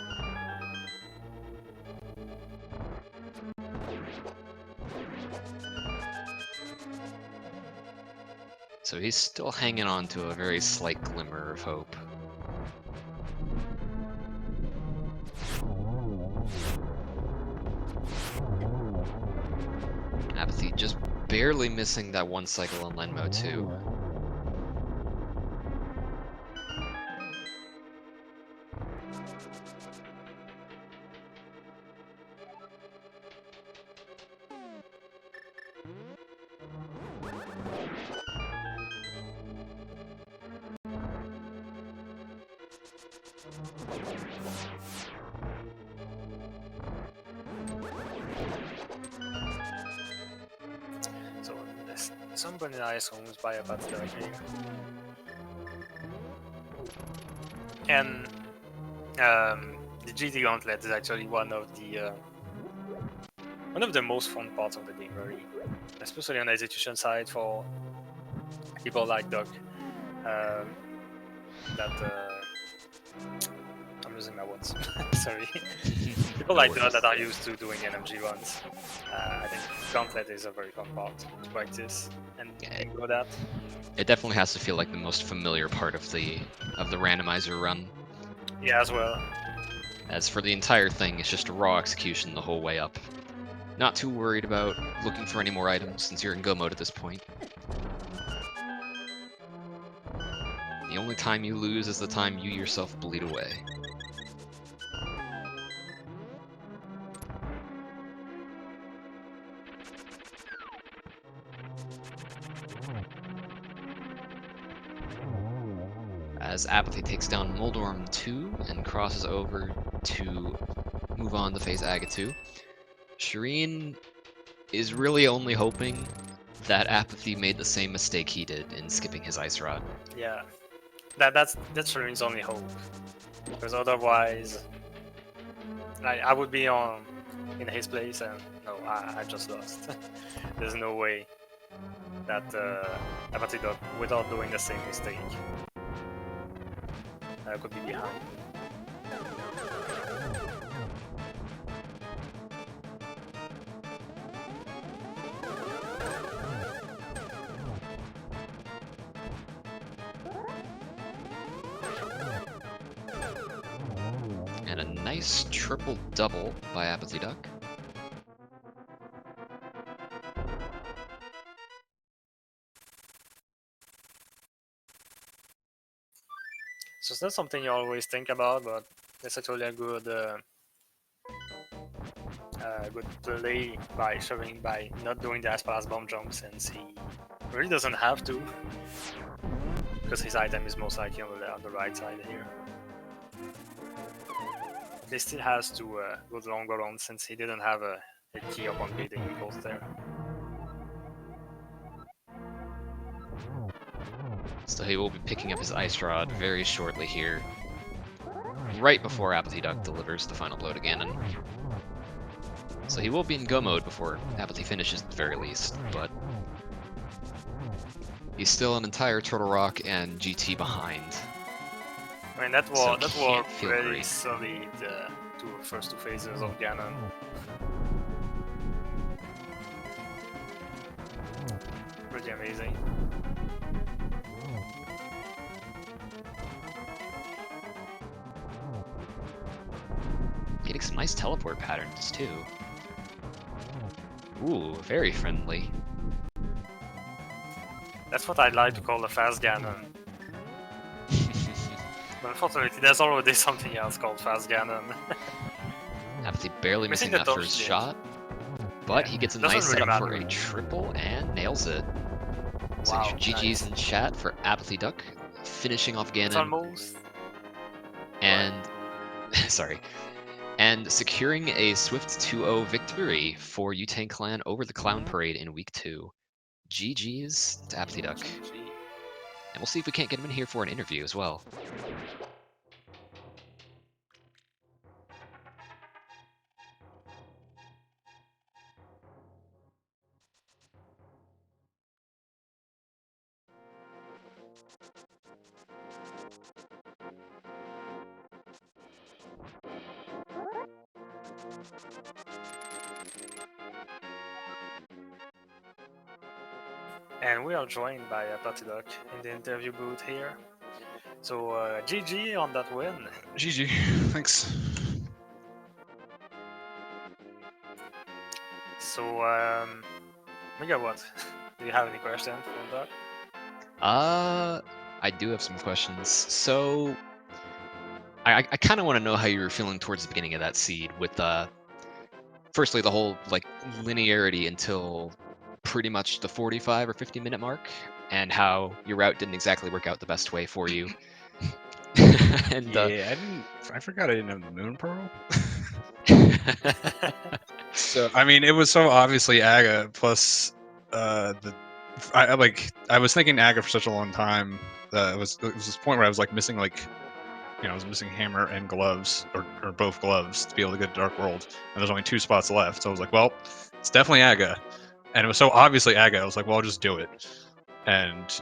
So he's still hanging on to a very slight glimmer of hope. Apathy just barely missing that one cycle on Lenmo too. So there's some pretty nice homes by apathyduck here. And the GT Gauntlet is actually one of the most fun parts of the game, really. Especially on the execution side for people like Duck. I'm losing my words. Sorry. People like Duck that are used to doing NMG runs. I think Gauntlet is a very fun part to practice and go that. It definitely has to feel like the most familiar part of the randomizer run. Yeah, as well. As for the entire thing, it's just a raw execution the whole way up. Not too worried about looking for any more items since you're in go mode at this point. The only time you lose is the time you yourself bleed away. As Apathy takes down Moldorm 2 and crosses over to move on to face Agatu, Shareen is really only hoping that Apathy made the same mistake he did in skipping his Ice Rod. Yeah, that's Shareen's only hope. Because otherwise, I would be in his place and no, I just lost. There's no way that apathyduck, without doing the same mistake, could be behind. And a nice triple double by apathyduck. So it's not something you always think about, but it's actually a good good play by Shareen by not doing the as bomb jump, since he really doesn't have to, because his item is most likely on the right side here. He still has to go the longer round since he didn't have a key up on beating equals there. So he will be picking up his Ice Rod very shortly here, right before apathyduck delivers the final blow to Ganon. So he will be in go mode before Apathy finishes at the very least, but he's still an entire Turtle Rock and GT behind. I mean, that So was can't feel very great. solid first two phases of Ganon. Pretty amazing. Getting some nice teleport patterns too. Ooh, very friendly. That's what I'd like to call a fast Ganon. But unfortunately, there's already something else called fast Ganon. Apathy barely missing the that dodge first did. shot, but Yeah, he gets a doesn't nice really setup for matter. a triple and nails it. So Wow, GG's nice. in chat for apathyduck, finishing off It's Ganon almost... and sorry, and securing a swift 2-0 victory for Wu-Tang Clan over the Clown Parade in week 2. GG's to apathyduck. And we'll see if we can't get him in here for an interview as well. And we are joined by apathyduck in the interview booth here. So GG on that win. GG, thanks. So what? Do you have any questions for that? I do have some questions. So, I kind of want to know how you were feeling towards the beginning of that seed with, firstly, the whole, like, linearity until pretty much the 45 or 50 minute mark, and how your route didn't exactly work out the best way for you. And, Yeah, I forgot I didn't have the Moon Pearl. So, I mean, it was so obviously Aga, plus, I was thinking Aga for such a long time. It was this point where I was like missing I was missing hammer and gloves, or both gloves, to be able to get Dark World, and there's only 2 spots left. So I was like, well, it's definitely Aga, and it was so obviously Aga. I was like, well, I'll just do it, and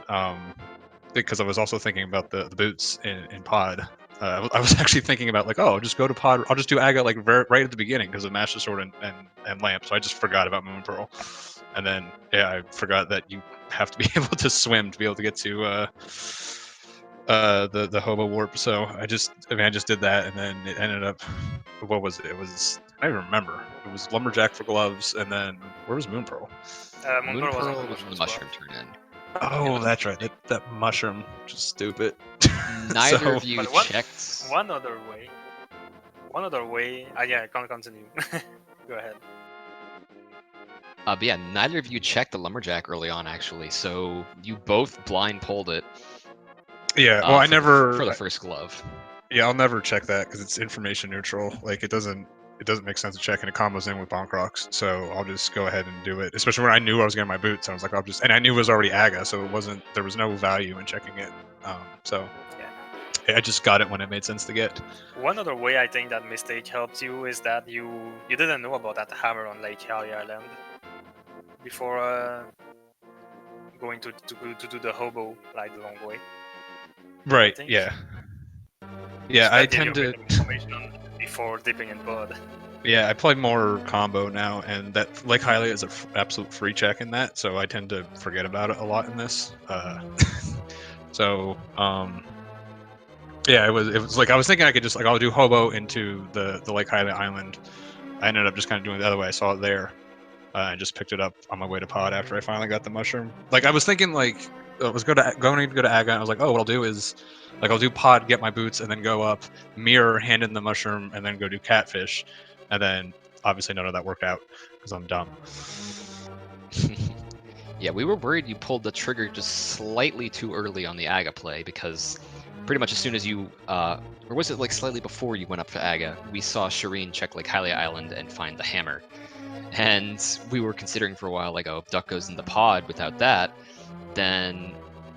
because I was also thinking about the boots in Pod. I was actually thinking about like, oh, I'll just go to Pod. I'll just do Aga like right at the beginning because of Master Sword and Lamp. So I just forgot about Moon Pearl, and then I forgot that you have to be able to swim to be able to get to the Hobo Warp. So I just did that, and then it ended up. What was it? It was, I don't even remember. It was Lumberjack for gloves, and then where was Moon Pearl? Moon was on Pearl the was the mushroom mushroom turn in. Oh, that's right. That mushroom, just stupid. Neither So- of you But checked. One other way. Yeah, I can't continue. Go ahead. But yeah, neither of you checked the lumberjack early on, actually. So you both blind pulled it. Yeah, well, for the first glove. Yeah, I'll never check that because it's information neutral. Like it doesn't make sense to check, and it combos in with Bonk Rocks. So I'll just go ahead and do it. Especially when I knew I was getting my boots, I was like, and I knew it was already Aga, so there was no value in checking it. So Yeah. I just got it when it made sense to get. One other way I think that mistake helped you is that you didn't know about that hammer on Lake Harry Island before going to do the hobo like the long way. Right. think. Yeah. Yeah, So I that gave tend you a to. bit of information on before dipping in Pod. Yeah, I play more combo now, and that Lake Hylia is an absolute free check in that, so I tend to forget about it a lot in this. So Yeah, it was like I was thinking I could just like I'll do hobo into the Lake Highland Island. I ended up just kind of doing it the other way. I saw it there, and just picked it up on my way to pod after I finally got the mushroom. Like I was thinking like I was going to go to Aga. And I was like, oh, what I'll do is like I'll do pod, get my boots, and then go up, mirror, hand in the mushroom, and then go do catfish, and then obviously none of that worked out because I'm dumb. Yeah, we were worried you pulled the trigger just slightly too early on the Aga play because pretty much as soon as you, or was it like slightly before you went up to Aga, we saw Shareen check like Hylia Island and find the hammer. And we were considering for a while, like, oh, if Duck goes in the pod without that, then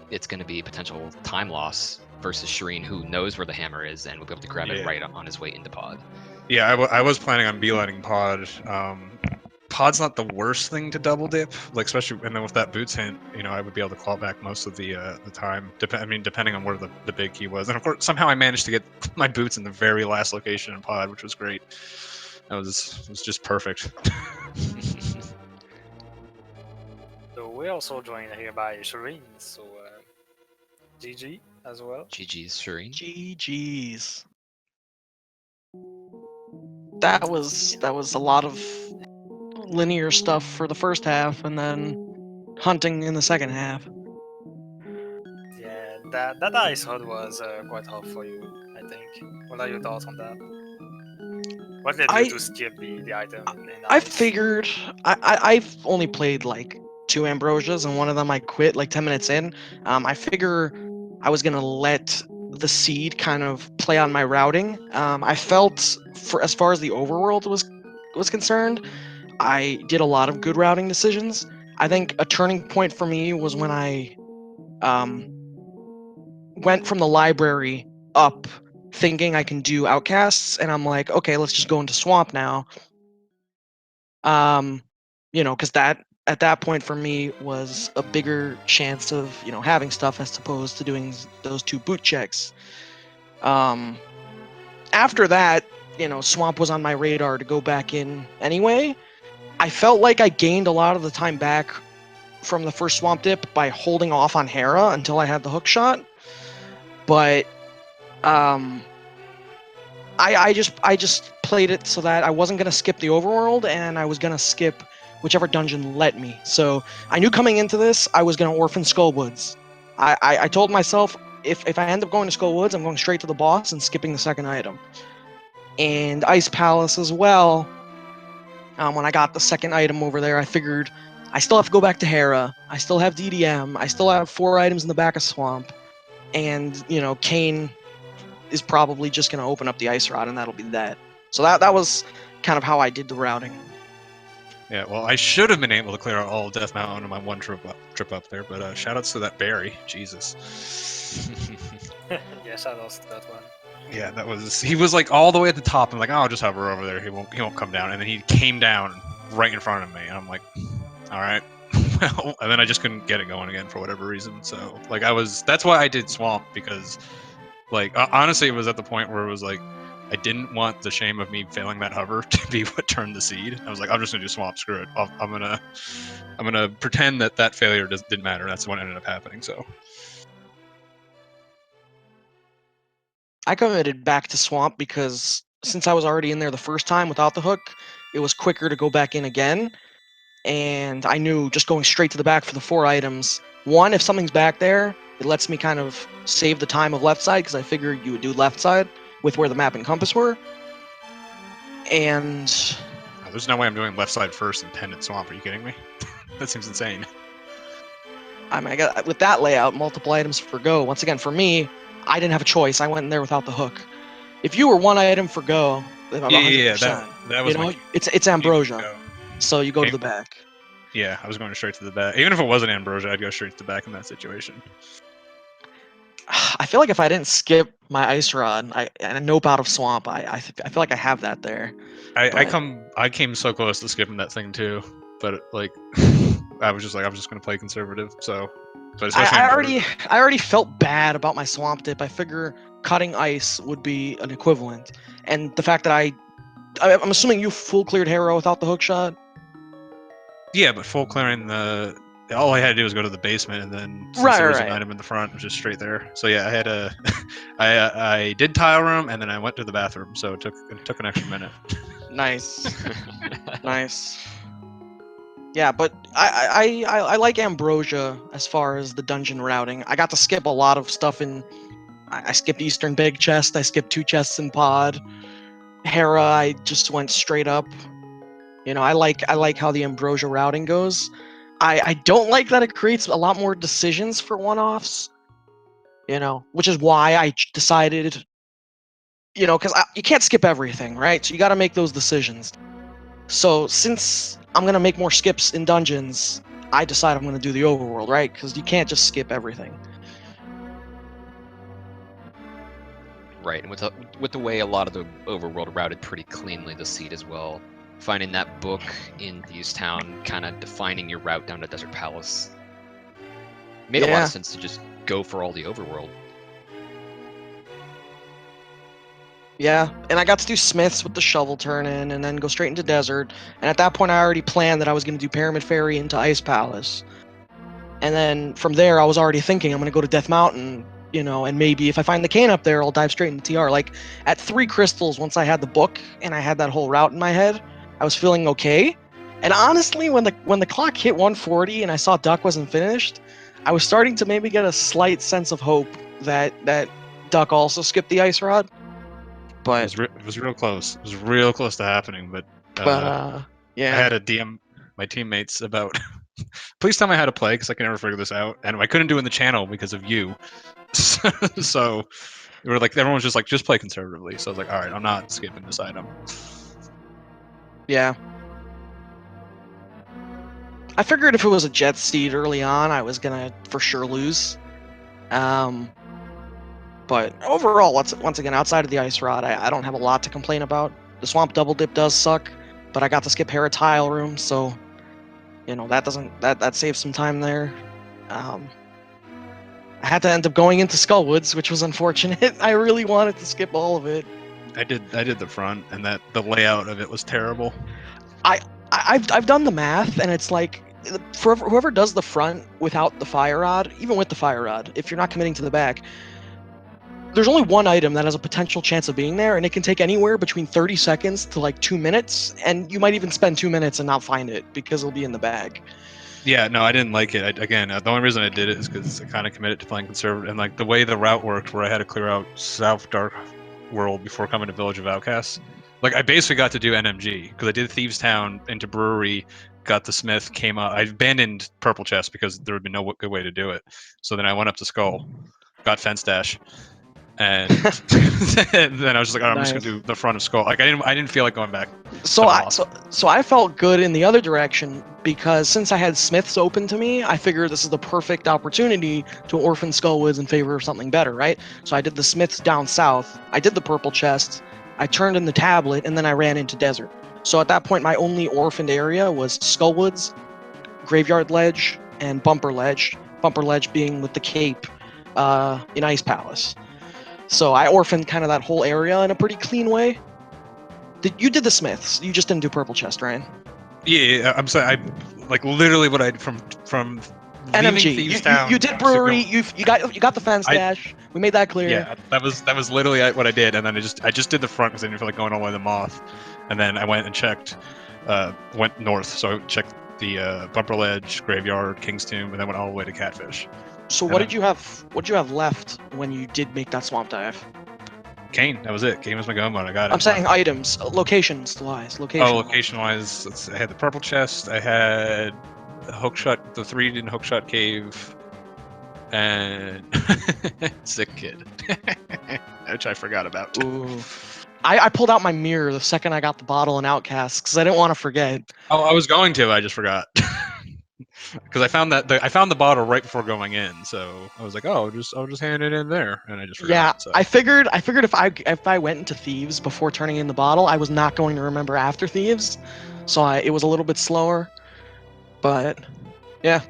it's going to be potential time loss versus Shareen, who knows where the hammer is and will be able to grab it right on his way into pod. Yeah, I was planning on beelining pod. Pod's not the worst thing to double dip, like especially and then with that boots hint, I would be able to claw back most of the time. Depending on where the big key was, and of course somehow I managed to get my boots in the very last location in pod, which was great. It was just perfect. So we're also joined here by Shareen. So GG as well. GG's, Shareen. GG's. That was a lot of linear stuff for the first half, and then hunting in the second half. Yeah, that ice HUD was quite hard for you, I think. What are your thoughts on that? What led you to skip the item in I ice? figured I've only played like 2 Ambrosias, and one of them I quit like 10 minutes in. I figure I was gonna let the seed kind of play on my routing. I felt for as far as the overworld was concerned, I did a lot of good routing decisions. I think a turning point for me was when I went from the library up thinking I can do outcasts, and I'm like, okay, let's just go into swamp now. Because that at that point for me was a bigger chance of having stuff as opposed to doing those 2 boot checks. After that, swamp was on my radar to go back in anyway. I felt like I gained a lot of the time back from the first swamp dip by holding off on Hera until I had the hook shot. But I just played it so that I wasn't gonna skip the overworld, and I was gonna skip whichever dungeon let me. So I knew coming into this I was gonna orphan Skullwoods. I told myself if I end up going to Skullwoods, I'm going straight to the boss and skipping the second item. And Ice Palace as well. When I got the second item over there, I figured I still have to go back to Hera. I still have DDM. I still have 4 items in the back of Swamp. And, Kane is probably just going to open up the Ice Rod, and that'll be that. So that was kind of how I did the routing. Yeah, well, I should have been able to clear out all of Death Mountain on my one trip up there, but shoutouts to that Barry. Jesus. Yeah, shoutouts to that one. Yeah, he was like all the way at the top. I'm like, oh, I'll just hover over there. He won't come down. And then he came down right in front of me. And I'm like, all right. Well, and then I just couldn't get it going again for whatever reason. So like that's why I did Swamp, because like honestly, it was at the point where it was like, I didn't want the shame of me failing that hover to be what turned the seed. I was like, I'm just gonna do Swamp. Screw it. I'm gonna pretend that failure didn't matter. That's what ended up happening. So. I committed back to Swamp because since I was already in there the first time without the hook, it was quicker to go back in again. And I knew just going straight to the back for the 4 items. One, if something's back there, it lets me kind of save the time of left side, because I figured you would do left side with where the map and compass were. And there's no way I'm doing left side first and Pendant Swamp. Are you kidding me? That seems insane. I mean, with that layout, multiple items for go. Once again, for me, I didn't have a choice. I went in there without the hook. If you were 1 item for go, that was it's Ambrosia. So you go to the back. Yeah, I was going straight to the back. Even if it wasn't Ambrosia, I'd go straight to the back in that situation. I feel like if I didn't skip my Ice Rod and a nope out of Swamp, I feel like I have that there. I came so close to skipping that thing too, but like I was just going to play conservative. So, but especially I already felt bad about my Swamp dip. I figure cutting ice would be an equivalent, and the fact that I'm assuming you full cleared Hero without the hook shot. Yeah, but full clearing the all I had to do was go to the basement, and then since Right, there was an right. item in the front, it was just straight there. So yeah, I had a, I did tile room, and then I went to the bathroom. So it took an extra minute. Nice, nice. Yeah, but I like Ambrosia as far as the dungeon routing. I got to skip a lot of stuff in. I skipped Eastern Big Chest. I skipped 2 chests in Pod. Hera, I just went straight up. You know, I like how the Ambrosia routing goes. I don't like that it creates a lot more decisions for one-offs. You know, which is why I decided. You know, because you can't skip everything, right? So you got to make those decisions. So since I'm gonna make more skips in dungeons, I decide I'm gonna do the overworld, right? Because you can't just skip everything. Right, and with the way a lot of the overworld routed pretty cleanly this seed as well, finding that book in Thieves Town, kind of defining your route down to Desert Palace, made a lot Yeah. of sense to just go for all the overworld. Yeah, and I got to do Smiths with the shovel turn in, and then go straight into Desert. And at that point, I already planned that I was gonna do Pyramid Ferry into Ice Palace. And then from there, I was already thinking I'm gonna go to Death Mountain, you know, and maybe if I find the cane up there, I'll dive straight into TR. Like at 3 crystals, once I had the book and I had that whole route in my head, I was feeling okay. And honestly, when the clock hit 140 and I saw Duck wasn't finished, I was starting to maybe get a slight sense of hope that Duck also skipped the ice rod. But It was real close. It was real close to happening, but yeah. I had to DM my teammates about. Please tell me how to play, because I can never figure this out, and I couldn't do it in the channel because of you. So we were like, everyone was just like, just play conservatively. So I was like, all right, I'm not skipping this item. Yeah. I figured if it was a jet seed early on, I was gonna for sure lose. But overall, once again, outside of the ice rod, I don't have a lot to complain about. The swamp double dip does suck, but I got to skip Hera tile room, so you know that saves some time there. I had to end up going into Skullwoods, which was unfortunate. I really wanted to skip all of it. I did the front, and the layout of it was terrible. I've done the math, and it's like for whoever does the front without the fire rod, even with the fire rod, if you're not committing to the back, there's only one item that has a potential chance of being there, and it can take anywhere between 30 seconds to like 2 minutes, and you might even spend 2 minutes and not find it because it'll be in the bag. Yeah, no, I didn't like it. The only reason I did it is because I kind of committed to playing conservative, and like the way the route worked, where I had to clear out South Dark World before coming to Village of Outcasts. Like I basically got to do NMG because I did Thieves Town into Brewery, got the Smith, came out. I abandoned Purple Chest because there would be no good way to do it. So then I went up to Skull, got Fence Dash, and then I was just like, oh, I'm just Nice. gonna do the front of Skull. Like I didn't feel like going back. So I felt good in the other direction because since I had Smiths open to me, I figured this is the perfect opportunity to orphan Skullwoods in favor of something better, right? So I did the Smiths down south, I did the purple chest, I turned in the tablet, and then I ran into Desert. So at that point, my only orphaned area was Skullwoods, Graveyard Ledge, and Bumper Ledge. Bumper Ledge being with the cape in Ice Palace. So I orphaned kind of that whole area in a pretty clean way. You did the Smiths. You just didn't do Purple Chest, right? Yeah, I'm sorry. I like literally what I from leaving NMG. Thieves Town. You did Brewery. You got the Fence Dash. We made that clear. Yeah, that was literally what I did, and then I just did the front because I didn't feel like going all the way to the Moth, and then I went and checked, went north, so I checked the Bumper Ledge, Graveyard, King's Tomb, and then went all the way to Catfish. So what did you have? What did you have left when you did make that swamp dive? Cane, that was it. Cane was my gun one. I got it. I'm saying items, locations wise. Location wise, I had the purple chest. I had the 3 in hookshot cave, and sick kid, which I forgot about. Ooh. I pulled out my mirror the second I got the bottle in Outcast because I didn't want to forget. Oh, I was going to. I just forgot. Because I found the bottle right before going in, so I was like, "Oh, I'll just hand it in there," and I just forgot. Yeah, so. I figured if I went into Thieves before turning in the bottle, I was not going to remember after Thieves, so it was a little bit slower. But yeah.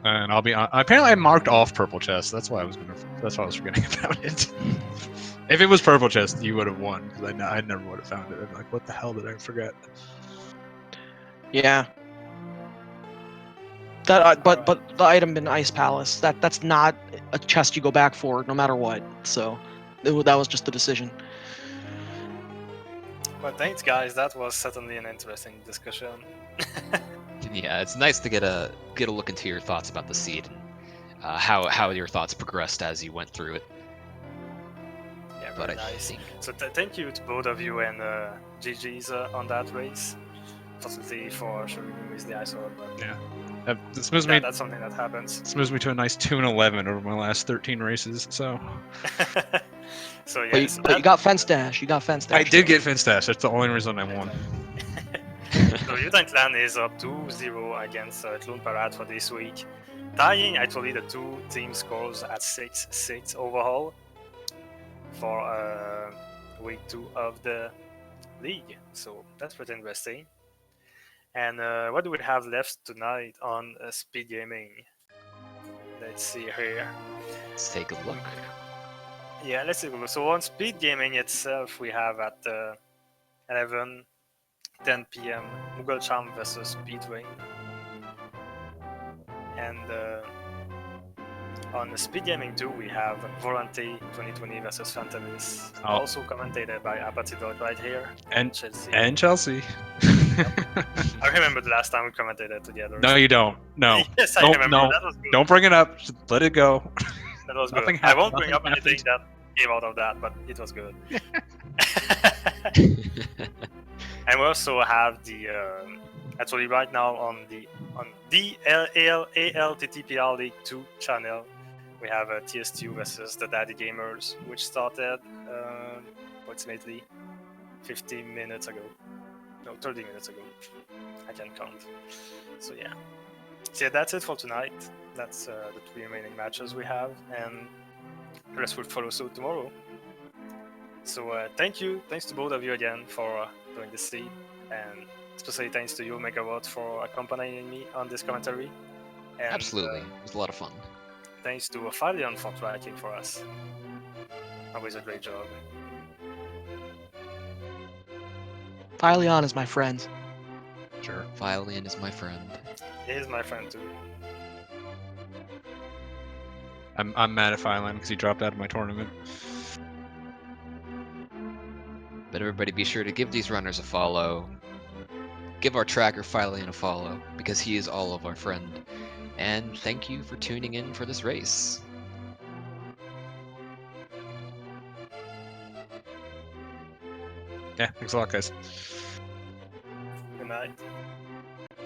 And I'll be apparently I marked off purple chest. That's why I was forgetting about it. If it was purple chest, you would have won because I never would have found it. I'm like, what the hell did I forget? Yeah. That but the item in Ice Palace, that's not a chest you go back for no matter what. So that was just the decision. But thanks, guys. That was certainly an interesting discussion. Yeah, it's nice to get a look into your thoughts about the seed and how your thoughts progressed as you went through it. Yeah, But very I nice. think So thank you to both of you and GG's on that race. Fortunately for Shareen with the ice orb, but Yeah. This moves me. that's something that happens. This moves me to a nice 2-11 over my last 13 races. So So yeah, But you, so but you got fence dash. You got fence dash. I did get Finstash. That's the only reason I won. So Mutant Land is up 2-0 against Clone Parade for this week, tying actually the two team scores at 6-6 overall for week 2 of the league. So that's pretty interesting. And what do we have left tonight on Speed Gaming? Let's see here. let's take a look. Yeah, let's take a look. So on Speed Gaming itself, we have at 11:10 p.m. Mughal Charm versus Speedway. And on the Speed Gaming 2, we have Volante 2020 versus Fantalis, Oh. also commentated by apathyduck right here. And Chelsea. and Chelsea. I remember the last time we commentated together. No, you don't. No. Yes, I Don't- remember. no. That was good. Don't bring it up. Just let it go. That was Nothing good. I won't happened. bring up Nothing anything that came out of that, but it was good. And we also have the actually right now on the ALTTPR League 2 channel, we have TS2 versus the Daddy Gamers, which started approximately 15 minutes ago. No, 30 minutes ago. I can count. So yeah. So yeah, that's it for tonight. That's the 3 remaining matches we have, and the rest will follow suit tomorrow. So thanks to both of you again for doing this seed, and especially thanks to you, Megawatt, for accompanying me on this commentary. And, Absolutely, it was a lot of fun. Thanks to Falion for tracking for us. Always a great job. Pyleon is my friend. Sure. Violin is my friend. He is my friend too. I'm mad at Phylan because he dropped out of my tournament. But everybody be sure to give these runners a follow. Give our tracker Phyllian a follow, because he is all of our friend. And thank you for tuning in for this race. Yeah, thanks a lot, guys. Good night.